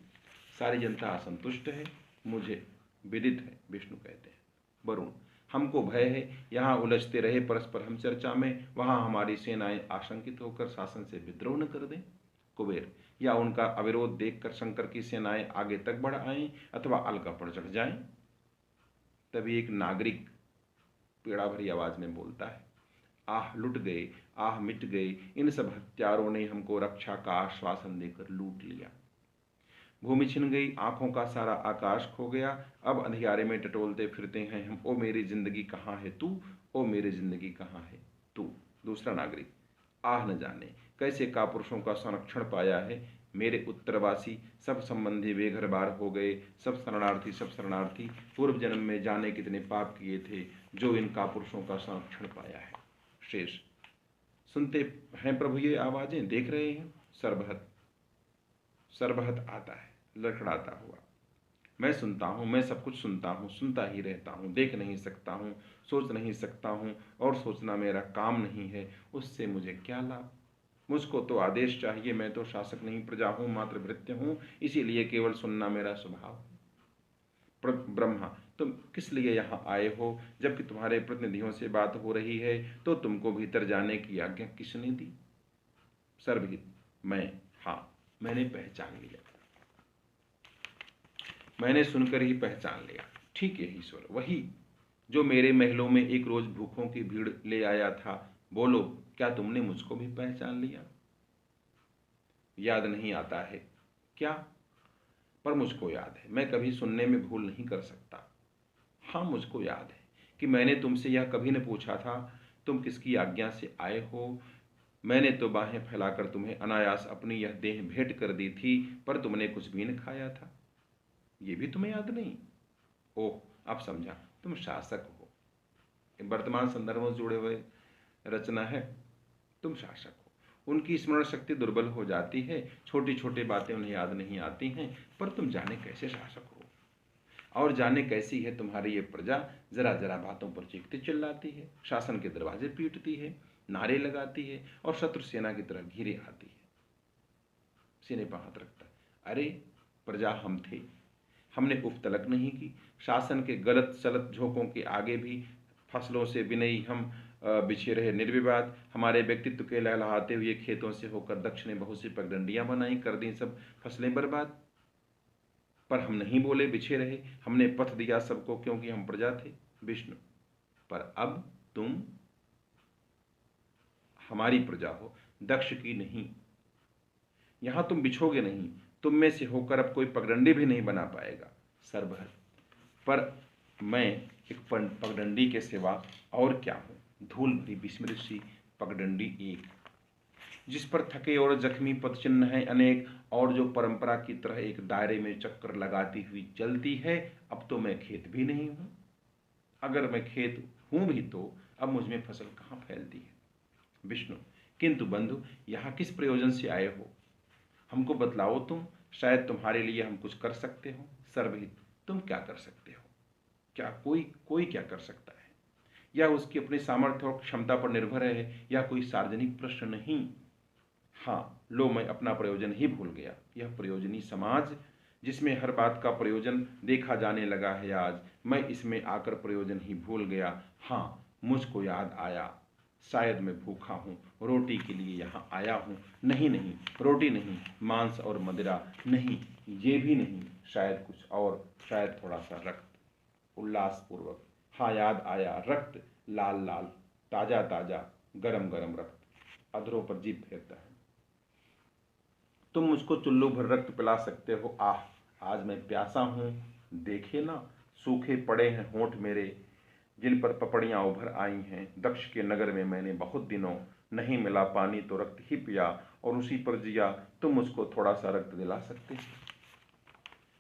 सारी जनता असंतुष्ट है, मुझे विदित है, विष्णु कहते हैं। वरुण, हमको भय है, यहाँ उलझते रहे परस्पर हम चर्चा में, वहाँ हमारी सेनाएं आशंकित होकर शासन से विद्रोह न कर दें। कुबेर, या उनका अविरोध देखकर शंकर की सेनाएं आगे तक बढ़ आएं अथवा अलका पर चढ़ जाएं। तभी एक नागरिक पीड़ा भरी आवाज में बोलता है, आह लुट गए, आह मिट गए, इन सब हत्यारों ने हमको रक्षा का आश्वासन देकर लूट लिया। भूमि छिन गई, आंखों का सारा आकाश खो गया, अब अंधियारे में टटोलते फिरते हैं हम। ओ मेरी जिंदगी कहाँ है तू, ओ मेरी जिंदगी कहाँ है तू। दूसरा नागरिक, आह न जाने कैसे कापुरुषों का संरक्षण पाया है, मेरे उत्तरवासी सब संबंधी बेघर बार हो गए, सब शरणार्थी, पूर्व जन्म में जाने कितने पाप किए थे जो इन कापुरुषों का संरक्षण पाया है। शेष, सुनते हैं प्रभु ये आवाजें, देख रहे हैं। सरबहत आता है लड़खड़ाता हुआ, मैं सुनता हूँ, मैं सब कुछ सुनता हूँ, सुनता ही रहता हूँ, देख नहीं सकता हूँ, सोच नहीं सकता हूँ, और सोचना मेरा काम नहीं है, उससे मुझे क्या लाभ। मुझको तो आदेश चाहिए, मैं तो शासक नहीं प्रजा हूँ, मात्र भृत्य हूँ, इसीलिए केवल सुनना मेरा स्वभाव है। ब्रह्मा, तुम किस लिए यहाँ आए हो, जबकि तुम्हारे प्रतिनिधियों से बात हो रही है, तो तुमको भीतर जाने की आज्ञा किसने दी। सर्वहित, मैं, हाँ मैंने पहचान लिया, मैंने सुनकर ही पहचान लिया। ठीक है ईश्वर, वही जो मेरे महलों में एक रोज भूखों की भीड़ ले आया था। बोलो, क्या तुमने मुझको भी पहचान लिया। याद नहीं आता है क्या, पर मुझको याद है, मैं कभी सुनने में भूल नहीं कर सकता। हाँ मुझको याद है कि मैंने तुमसे यह कभी न पूछा था तुम किसकी आज्ञा से आए हो। मैंने तो बाहें फैलाकर तुम्हें अनायास अपनी यह देह भेंट कर दी थी, पर तुमने कुछ भी न खाया था। ये भी तुम्हें याद नहीं। ओह, अब समझा, तुम शासक हो, वर्तमान संदर्भों से जुड़े हुए रचना है। तुम शासक हो, उनकी स्मरण शक्ति दुर्बल हो जाती है, छोटी छोटी बातें उन्हें याद नहीं आती हैं, पर तुम जाने कैसे शासक हो, और जाने कैसी है तुम्हारी ये प्रजा। जरा जरा बातों पर चीखती चिल्लाती है, शासन के दरवाजे पीटती है, नारे लगाती है, और शत्रु सेना की तरह घिरे आती है। सीने पर हाथ रखता, अरे प्रजा हम थे, हमने उफ तलक नहीं की। शासन के गलत सलत झोंकों के आगे भी फसलों से विनयी हम बिछे रहे निर्विवाद। हमारे व्यक्तित्व के लहलहाते हुए खेतों से होकर दक्ष ने बहुत सी पगडंडियां बनाई, कर दी सब फसलें बर्बाद। पर हम नहीं बोले, बिछे रहे, हमने पथ दिया सबको, क्योंकि हम प्रजा थे। विष्णु, पर अब तुम हमारी प्रजा हो, दक्ष की नहीं। यहां तुम बिछोगे नहीं, तुम में से होकर अब कोई पगडंडी भी नहीं बना पाएगा। सरभर, पर मैं एक पगडंडी के सिवा और क्या हूँ, धूल भरी विस्मृत सी पगडंडी एक, जिस पर थके और जख्मी पदचिन्ह हैं अनेक, और जो परंपरा की तरह एक दायरे में चक्कर लगाती हुई चलती है। अब तो मैं खेत भी नहीं हूँ, अगर मैं खेत हूँ भी तो अब मुझमें फसल कहाँ फैलती है। विष्णु, किंतु बंधु, यहाँ किस प्रयोजन से आए हो, हमको बतलाओ तुम, शायद तुम्हारे लिए हम कुछ कर सकते हो। सर्वहित, तुम क्या कर सकते हो, क्या कोई क्या कर सकता है, या उसकी अपनी सामर्थ्य और क्षमता पर निर्भर है, या कोई सार्वजनिक प्रश्न नहीं। हाँ लो, मैं अपना प्रयोजन ही भूल गया। यह प्रयोजनी समाज जिसमें हर बात का प्रयोजन देखा जाने लगा है, आज मैं इसमें आकर प्रयोजन ही भूल गया। हाँ मुझको याद आया, शायद मैं भूखा हूँ, रोटी के लिए यहाँ आया हूँ। नहीं नहीं, रोटी नहीं, मांस और मदिरा नहीं, ये भी नहीं, शायद कुछ और, शायद थोड़ा सा रक्त। उल्लासपूर्वक, हाँ याद आया, रक्त, लाल लाल, ताजा ताजा, गरम गरम रक्त। अधरों पर जीभ फेरता है, तुम मुझको चुल्लू भर रक्त पिला सकते हो। आह, आज मैं प्यासा हूँ, देखे ना, सूखे पड़े हैं होंठ मेरे, जिन पर पपड़ियाँ उभर आई हैं। दक्ष के नगर में मैंने बहुत दिनों नहीं मिला पानी, तो रक्त ही पिया और उसी पर जिया। तुम मुझको थोड़ा सा रक्त दिला सकते हो।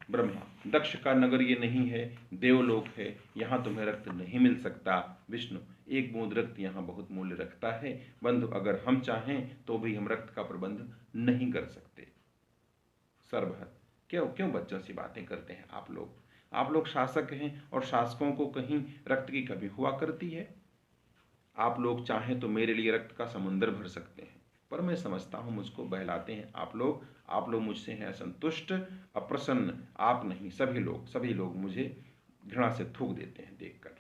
ब्रह्मा, दक्ष का नगर ये नहीं है, देवलोक है, यहाँ तुम्हें रक्त नहीं मिल सकता। विष्णु, एक बूंद रक्त यहाँ बहुत मूल्य रखता है बंधु, अगर हम चाहें तो भी हम रक्त का प्रबंध नहीं कर सकते। सर्वहत, क्यों क्यों बच्चों सी बातें करते हैं आप लोग शासक हैं, और शासकों को कहीं रक्त की कमी हुआ करती है। आप लोग चाहें तो मेरे लिए रक्त का समुंदर भर सकते हैं, पर मैं समझता हूँ मुझको बहलाते हैं आप लोग मुझसे हैं असंतुष्ट, अप्रसन्न। आप नहीं, सभी लोग मुझे घृणा से थूक देते हैं देखकर,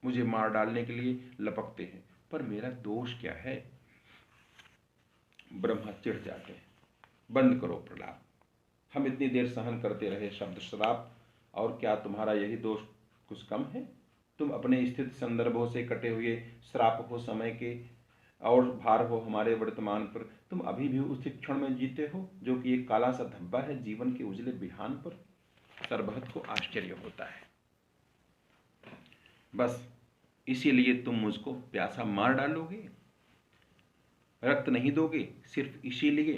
मुझे मार डालने के लिए लपकते हैं। पर मेरा दोष क्या है? ब्रह्मा चिढ़ जाते हैं, बंद करो प्रलाप। हम इतनी देर सहन करते रहे शब्द श्राप, और क्या तुम्हारा यही दोष कुछ कम है? तुम अपने स्थित संदर्भों से कटे हुए श्राप हो समय के, और भार हो हमारे वर्तमान पर। तुम अभी भी उसी क्षण में जीते हो जो कि एक काला सा धब्बा है जीवन के उजले बिहान पर। सर्वहत को आश्चर्य होता है। बस इसीलिए तुम मुझको प्यासा मार डालोगे, रक्त नहीं दोगे, सिर्फ इसीलिए?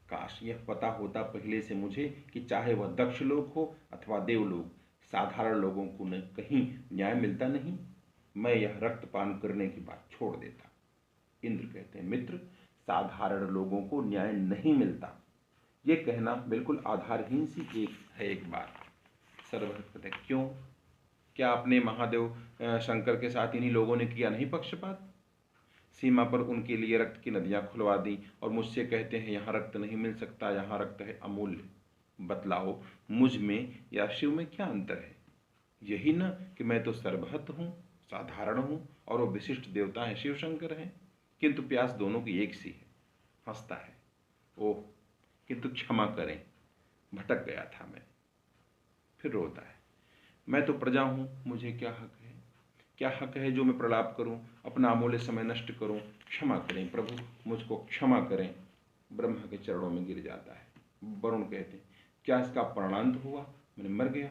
काश यह पता होता पहले से मुझे कि चाहे वह दक्ष लोग हो अथवा देवलोग, साधारण लोगों को न कहीं न्याय मिलता नहीं। मैं यह रक्तपान करने की बात छोड़ देता। इंद्र कहते हैं, मित्र, साधारण लोगों को न्याय नहीं मिलता, ये कहना बिल्कुल आधारहीन सी एक बात। सर्वभक्त कहते हैं, क्यों? क्या अपने महादेव शंकर के साथ इन्हीं लोगों ने किया नहीं पक्षपात? सीमा पर उनके लिए रक्त की नदियां खुलवा दी, और मुझसे कहते हैं यहाँ रक्त नहीं मिल सकता, यहाँ रक्त है अमूल्य। बतलाओ, मुझ में या शिव में क्या अंतर है? यही ना कि मैं तो सर्वहत हूँ, साधारण हूँ, और वो विशिष्ट देवता हैं, शिव शंकर हैं, किंतु प्यास दोनों की एक सी है। हंसता है, ओह, किंतु क्षमा करें, भटक गया था मैं। फिर रोता है, मैं तो प्रजा हूँ, मुझे क्या हक है? क्या हक है जो मैं प्रलाप करूं, अपना अमूल्य समय नष्ट करूं? क्षमा करें प्रभु, मुझको क्षमा करें। ब्रह्मा के चरणों में गिर जाता है। वरुण कहते हैं, क्या इसका प्राणांत हुआ? मैंने मर गया?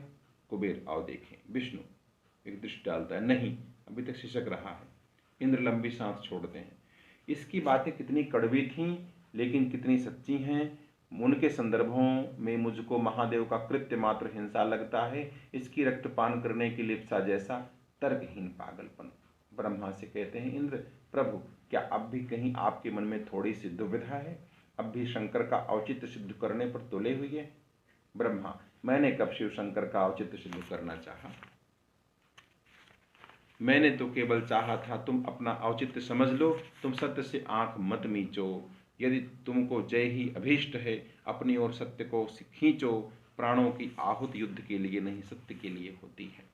कुबेर, आओ देखें। विष्णु एक दृष्टि डालता है, नहीं, अभी तक सिसक रहा है। इंद्र लंबी सांस छोड़ते हैं। इसकी बातें कितनी कड़वी थीं, लेकिन कितनी सच्ची हैं। उनके संदर्भों में मुझको महादेव का कृत्य मात्र हिंसा लगता है, इसकी रक्तपान करने की लिप्सा जैसा तर्कहीन पागलपन। ब्रह्मा से कहते हैं, इंद्र, प्रभु, क्या अब भी कहीं आपके मन में थोड़ी सी दुविधा है? अब भी शंकर का औचित्य सिद्ध करने पर तुले हुए है? ब्रह्मा, मैंने कब शिव शंकर का औचित्य सिद्ध करना चाहा? मैंने तो केवल चाहा था तुम अपना औचित्य समझ लो, तुम सत्य से आंख मत मीचो। यदि तुमको जय ही अभीष्ट है, अपनी ओर सत्य को खींचो। प्राणों की आहुत युद्ध के लिए नहीं, सत्य के लिए होती है।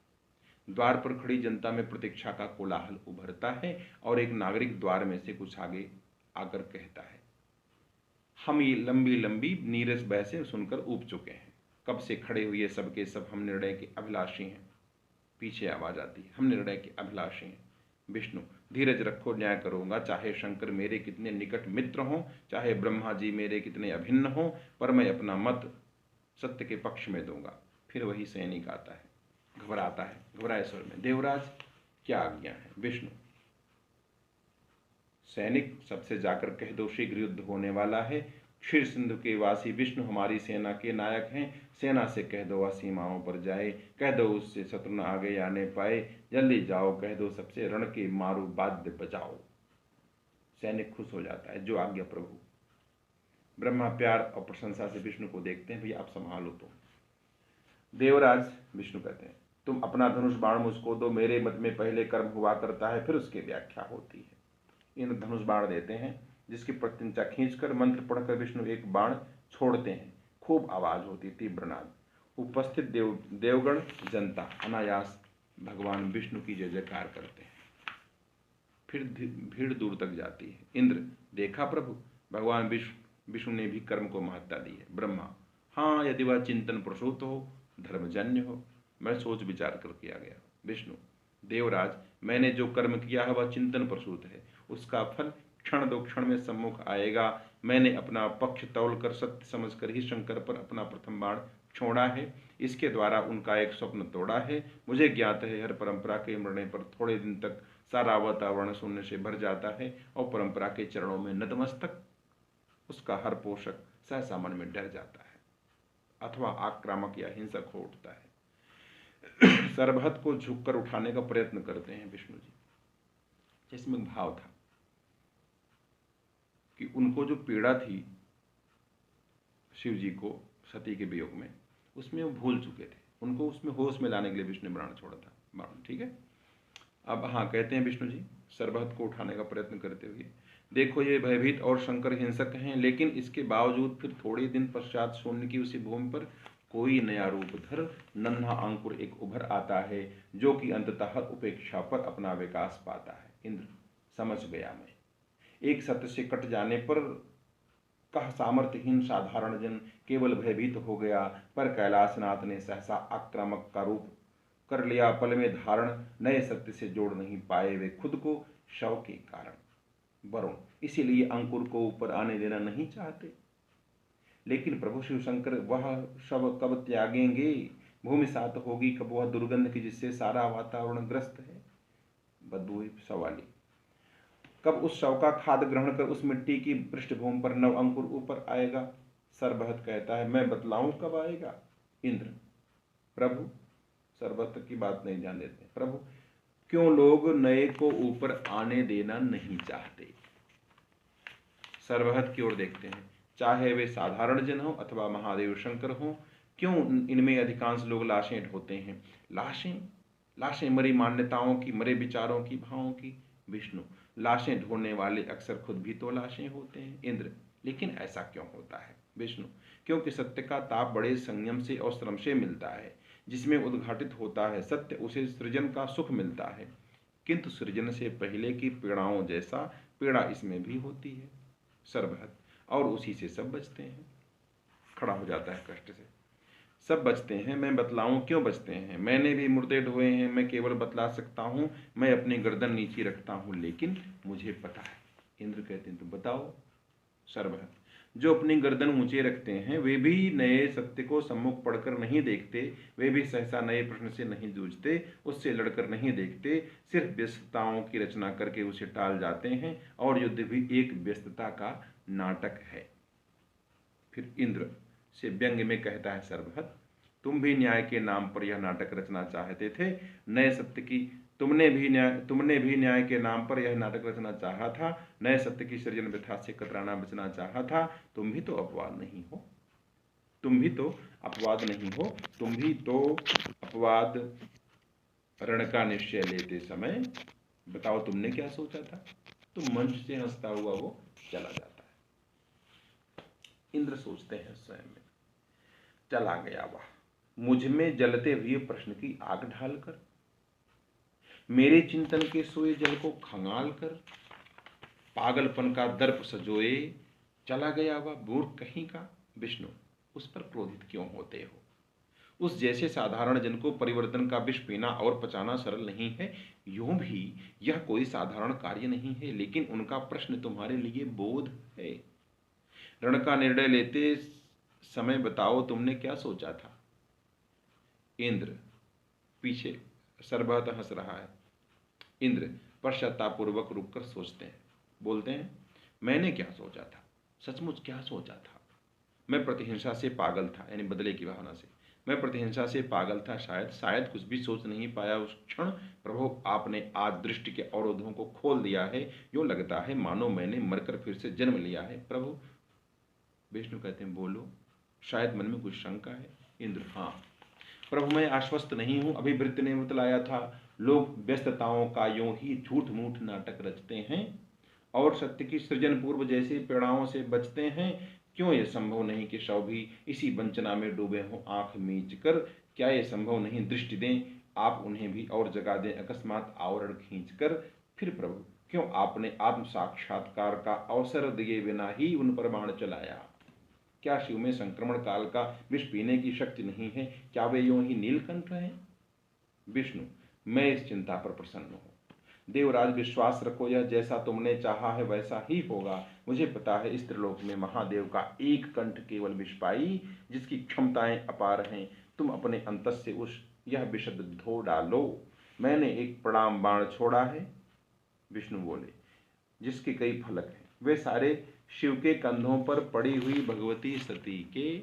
द्वार पर खड़ी जनता में प्रतीक्षा का कोलाहल उभरता है, और एक नागरिक द्वार में से कुछ आगे आकर कहता है, हम ये लंबी लंबी नीरस बहसें सुनकर ऊब चुके हैं। कब से खड़े हुए सबके सब हम निर्णय के अभिलाषी हैं। पीछे आवाज आती है, हम निर्णय के अभिलाषी हैं। विष्णु, धीरज रखो, न्याय करूंगा। चाहे शंकर मेरे कितने निकट मित्र हों, चाहे ब्रह्मा जी मेरे कितने अभिन्न हों, पर मैं अपना मत सत्य के पक्ष में दूंगा। फिर वही सैनिक आता है, घबराता है, घबराए स्वर में, देवराज क्या आज्ञा है? विष्णु, सैनिक, सबसे जाकर कह दो शीघ्र युद्ध होने वाला है। क्षीर सिंधु के वासी विष्णु हमारी सेना के नायक हैं। सेना से कह दो वह सीमाओं पर जाए, कह दो उससे शत्रु न आगे आने पाए। जल्दी जाओ, कह दो सबसे रण के मारू वाद्य बजाओ। सैनिक खुश हो जाता है, जो आज्ञा प्रभु। ब्रह्मा प्यार और प्रशंसा से विष्णु को देखते हैं, भैया आप संभालो तो। देवराज, विष्णु कहते हैं, तुम अपना धनुष बाण मुझको दो। मेरे मत में पहले कर्म हुआ करता है, फिर उसकी व्याख्या होती है। इंद्र धनुष बाण देते हैं, जिसकी प्रत्यंचा खींचकर मंत्र पढ़कर विष्णु एक बाण छोड़ते हैं। खूब आवाज होती, तीव्र नाद। उपस्थित देवगण जनता अनायास भगवान विष्णु की जय जयकार करते हैं। फिर भीड़ दूर तक जाती है। इंद्र, देखा प्रभु, भगवान विष्णु ने भी कर्म को महत्ता दी है। ब्रह्मा, हाँ, यदि वह चिंतन प्रसूत हो, धर्मजन्य हो, मैं सोच विचार कर किया गया। विष्णु, देवराज, मैंने जो कर्म किया है वह चिंतन प्रसूत है, उसका फल क्षण दो क्षण में सम्मुख आएगा। मैंने अपना पक्ष तौल कर सत्य समझकर ही शंकर पर अपना प्रथम बाण छोड़ा है। इसके द्वारा उनका एक स्वप्न तोड़ा है। मुझे ज्ञात है, हर परंपरा के मरने पर थोड़े दिन तक सारा वातावरण शून्य से भर जाता है, और परंपरा के चरणों में नतमस्तक उसका हर पोषक सहसा मन में डर जाता है, अथवा आक्रामक या हिंसक हो उठता है। सर्वहत को झुककर उठाने का प्रयत्न करते हैं विष्णु जी। जिसमें भाव था कि उनको जो पीड़ा थी शिव जी को सती के वियोग में, उसमें वो भूल चुके थे। उनको उसमें होश में लाने के लिए विष्णु ने बाण छोड़ा था। बाण ठीक है। अब हाँ, कहते हैं विष्णु जी, सर्वहत को उठाने का प्रयत्न करते हुए, देखो ये भयभीत और शंकर हिंसक हैं, लेकिन इसके बावजूद फिर थोड़े दिन पश्चात शून्य की उसी भूमि पर कोई नया रूप धर नन्हा अंकुर एक उभर आता है, जो कि अंततः उपेक्षा पर अपना विकास पाता है। इंद्र, समझ गया मैं। एक सत्य से कट जाने पर कह सामर्थ्यहीन साधारण जन केवल भयभीत हो गया, पर कैलाशनाथ ने सहसा आक्रामक का रूप कर लिया। पल में धारण नए सत्य से जोड़ नहीं पाए वे खुद को शव के कारण। वरुण, इसीलिए अंकुर को ऊपर आने देना नहीं चाहते। लेकिन प्रभु शिव शंकर, वह शव कब त्यागेंगे? भूमि सात होगी कब वह दुर्गंध की जिससे सारा वातावरण ग्रस्त है? बदबू सवाली, कब उस शव का खाद ग्रहण कर उस मिट्टी की पृष्ठभूमि पर नव अंकुर ऊपर आएगा? सरबहत कहता है, मैं बतलाऊं कब आएगा? इंद्र, प्रभु, सरबहत की बात नहीं जान लेते। प्रभु, क्यों लोग नए को ऊपर आने देना नहीं चाहते? सरबहत की ओर देखते हैं। चाहे वे साधारण जन हो अथवा महादेव शंकर हो, क्यों इनमें अधिकांश लोग लाशें ढोते हैं? लाशें, लाशें मरी मान्यताओं की, मरे विचारों की, भावों की। विष्णु, लाशें ढोने वाले अक्सर खुद भी तो लाशें होते हैं। इंद्र, लेकिन ऐसा क्यों होता है? विष्णु, क्योंकि सत्य का ताप बड़े संयम से और श्रम से मिलता है। जिसमें उद्घाटित होता है सत्य, उसे सृजन का सुख मिलता है, किंतु सृजन से पहले की पीड़ाओं जैसा पीड़ा इसमें भी होती है। सरबहत, और उसी से सब बचते हैं। खड़ा हो जाता है कष्ट से। सब बचते हैं, मैं बतलाऊं क्यों बचते हैं? मैंने भी मुर्दे ढोए हैं, मैं केवल बतला सकता हूं। मैं अपनी गर्दन नीची रखता हूं, लेकिन मुझे पता है। इंद्र कहते हैं, तुम बताओ। सरबहत, जो अपनी गर्दन ऊंचे रखते हैं वे भी नए सत्य को सम्मुख पढ़कर नहीं देखते, वे भी सहसा नए प्रश्न से नहीं जूझते, उससे लड़कर नहीं देखते, सिर्फ व्यस्तताओं की रचना करके उसे टाल जाते हैं, और युद्ध भी एक व्यस्तता का नाटक है। फिर इंद्र से व्यंग्य में कहता है सरबहत, तुम भी न्याय के नाम पर यह नाटक रचना चाहते थे। नए सत्य की तुमने भी न्याय के नाम पर यह नाटक रचना चाहा था। नए सत्य की सृजन व्यथा से कतराना बचना चाहा था। तुम भी तो अपवाद नहीं हो, तुम भी तो अपवाद नहीं हो, तुम भी तो अपवाद। रण का निश्चय लेते समय बताओ तुमने क्या सोचा था? तुम मंच से हंसता हुआ वो चला जाता है। इंद्र सोचते हैं स्वयं में, चला गया वह मुझ में जलते हुए प्रश्न की आग ढालकर, मेरे चिंतन के सोए जल को खंगाल कर, पागलपन का दर्प सजोए चला गया वह मूर्ख कहीं का। विष्णु, उस पर क्रोधित क्यों होते हो? उस जैसे साधारण जन को परिवर्तन का विष पीना और पचाना सरल नहीं है। यूं भी यह कोई साधारण कार्य नहीं है, लेकिन उनका प्रश्न तुम्हारे लिए बोध है। रण का निर्णय लेते समय बताओ तुमने क्या सोचा था? इंद्र पीछे, सरबहत हंस रहा है। इंद्र पश्चातापूर्वक रुककर सोचते हैं, बोलते हैं, मैंने क्या सोचा था? सचमुच क्या सोचा था? मैं प्रतिहिंसा से पागल था, यानी बदले की भावना से। मैं प्रतिहिंसा से पागल था, शायद कुछ भी सोच नहीं पाया उस क्षण। प्रभु, आपने आज दृष्टि के अवरोधों को खोल दिया है। यूं लगता है मानो मैंने मरकर फिर से जन्म लिया है। प्रभु, विष्णु कहते हैं, बोलो, शायद मन में कुछ शंका है। इंद्र, हाँ प्रभु, मैं आश्वस्त नहीं हूं। अभी वृत्त ने बतलाया था, लोग व्यस्तताओं का यूं ही झूठ मूठ नाटक रचते हैं और सत्य की सृजन पूर्व जैसे पीड़ाओं से बचते हैं। क्यों यह संभव नहीं कि शव भी इसी वंचना में डूबे हों आंख मीच कर? क्या यह संभव नहीं दृष्टि दें आप उन्हें भी और जगा दें अकस्मात आवरण खींच कर? फिर प्रभु, क्यों आपने आत्म साक्षात्कार का अवसर दिए बिना ही उन पर बाण चलाया? क्या शिव में संक्रमण काल का विष पीने की शक्ति नहीं है? क्या वे यूं ही नीलकंठ हैं? विष्णु, मैं इस चिंता पर प्रसन्न हूं। देवराज, विश्वास रखो, यह जैसा तुमने चाहा है वैसा ही होगा। मुझे पता है इस त्रिलोक में महादेव का एक कंठ केवल विष पाई, जिसकी क्षमताएं अपार हैं। तुम अपने अंतस से उस यह विशद धो डालो। मैंने एक प्रणाम बाण छोड़ा है, विष्णु बोले, जिसके कई फलक हैं। वे सारे शिव के कंधों पर पड़ी हुई भगवती सती के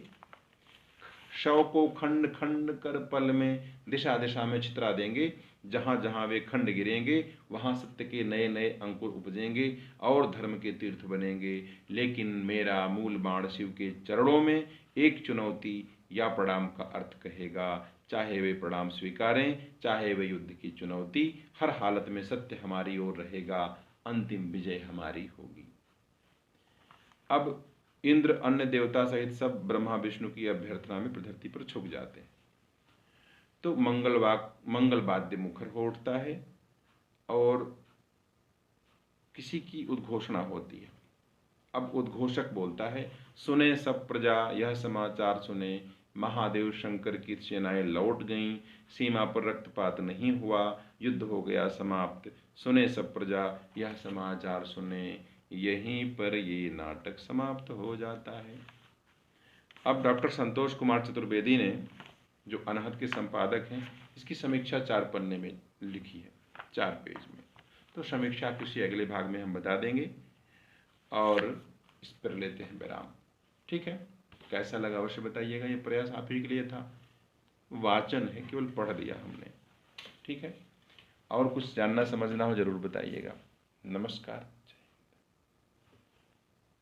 शव को खंड खंड कर पल में दिशा दिशा में छितरा देंगे। जहां जहां वे खंड गिरेंगे वहां सत्य के नए नए अंकुर उपजेंगे और धर्म के तीर्थ बनेंगे। लेकिन मेरा मूल बाण शिव के चरणों में एक चुनौती या प्रणाम का अर्थ कहेगा। चाहे वे प्रणाम स्वीकारें, चाहे वे युद्ध की चुनौती, हर हालत में सत्य हमारी ओर रहेगा, अंतिम विजय हमारी होगी। अब इंद्र अन्य देवता सहित सब ब्रह्मा विष्णु की अभ्यर्थना में धरती पर झुक जाते हैं। तो मंगल वाद्य मुखर हो उठता है और किसी की उद्घोषणा होती है। अब उद्घोषक बोलता है, सुने सब प्रजा यह समाचार सुने, महादेव शंकर की सेनाएं लौट गईं, सीमा पर रक्तपात नहीं हुआ, युद्ध हो गया समाप्त, सुने सब प्रजा यह समाचार सुने, यहीं पर ये नाटक समाप्त हो जाता है। अब डॉक्टर संतोष कुमार चतुर्वेदी ने, जो अनहद के संपादक हैं, इसकी समीक्षा 4 पन्ने में लिखी है, 4 पेज में। तो समीक्षा किसी अगले भाग में हम बता देंगे और इस पर लेते हैं विराम। ठीक है, कैसा लगा अवश्य बताइएगा। ये प्रयास आप ही के लिए था, वाचन है, केवल पढ़ दिया हमने। ठीक है, और कुछ जानना समझना हो जरूर बताइएगा। नमस्कार।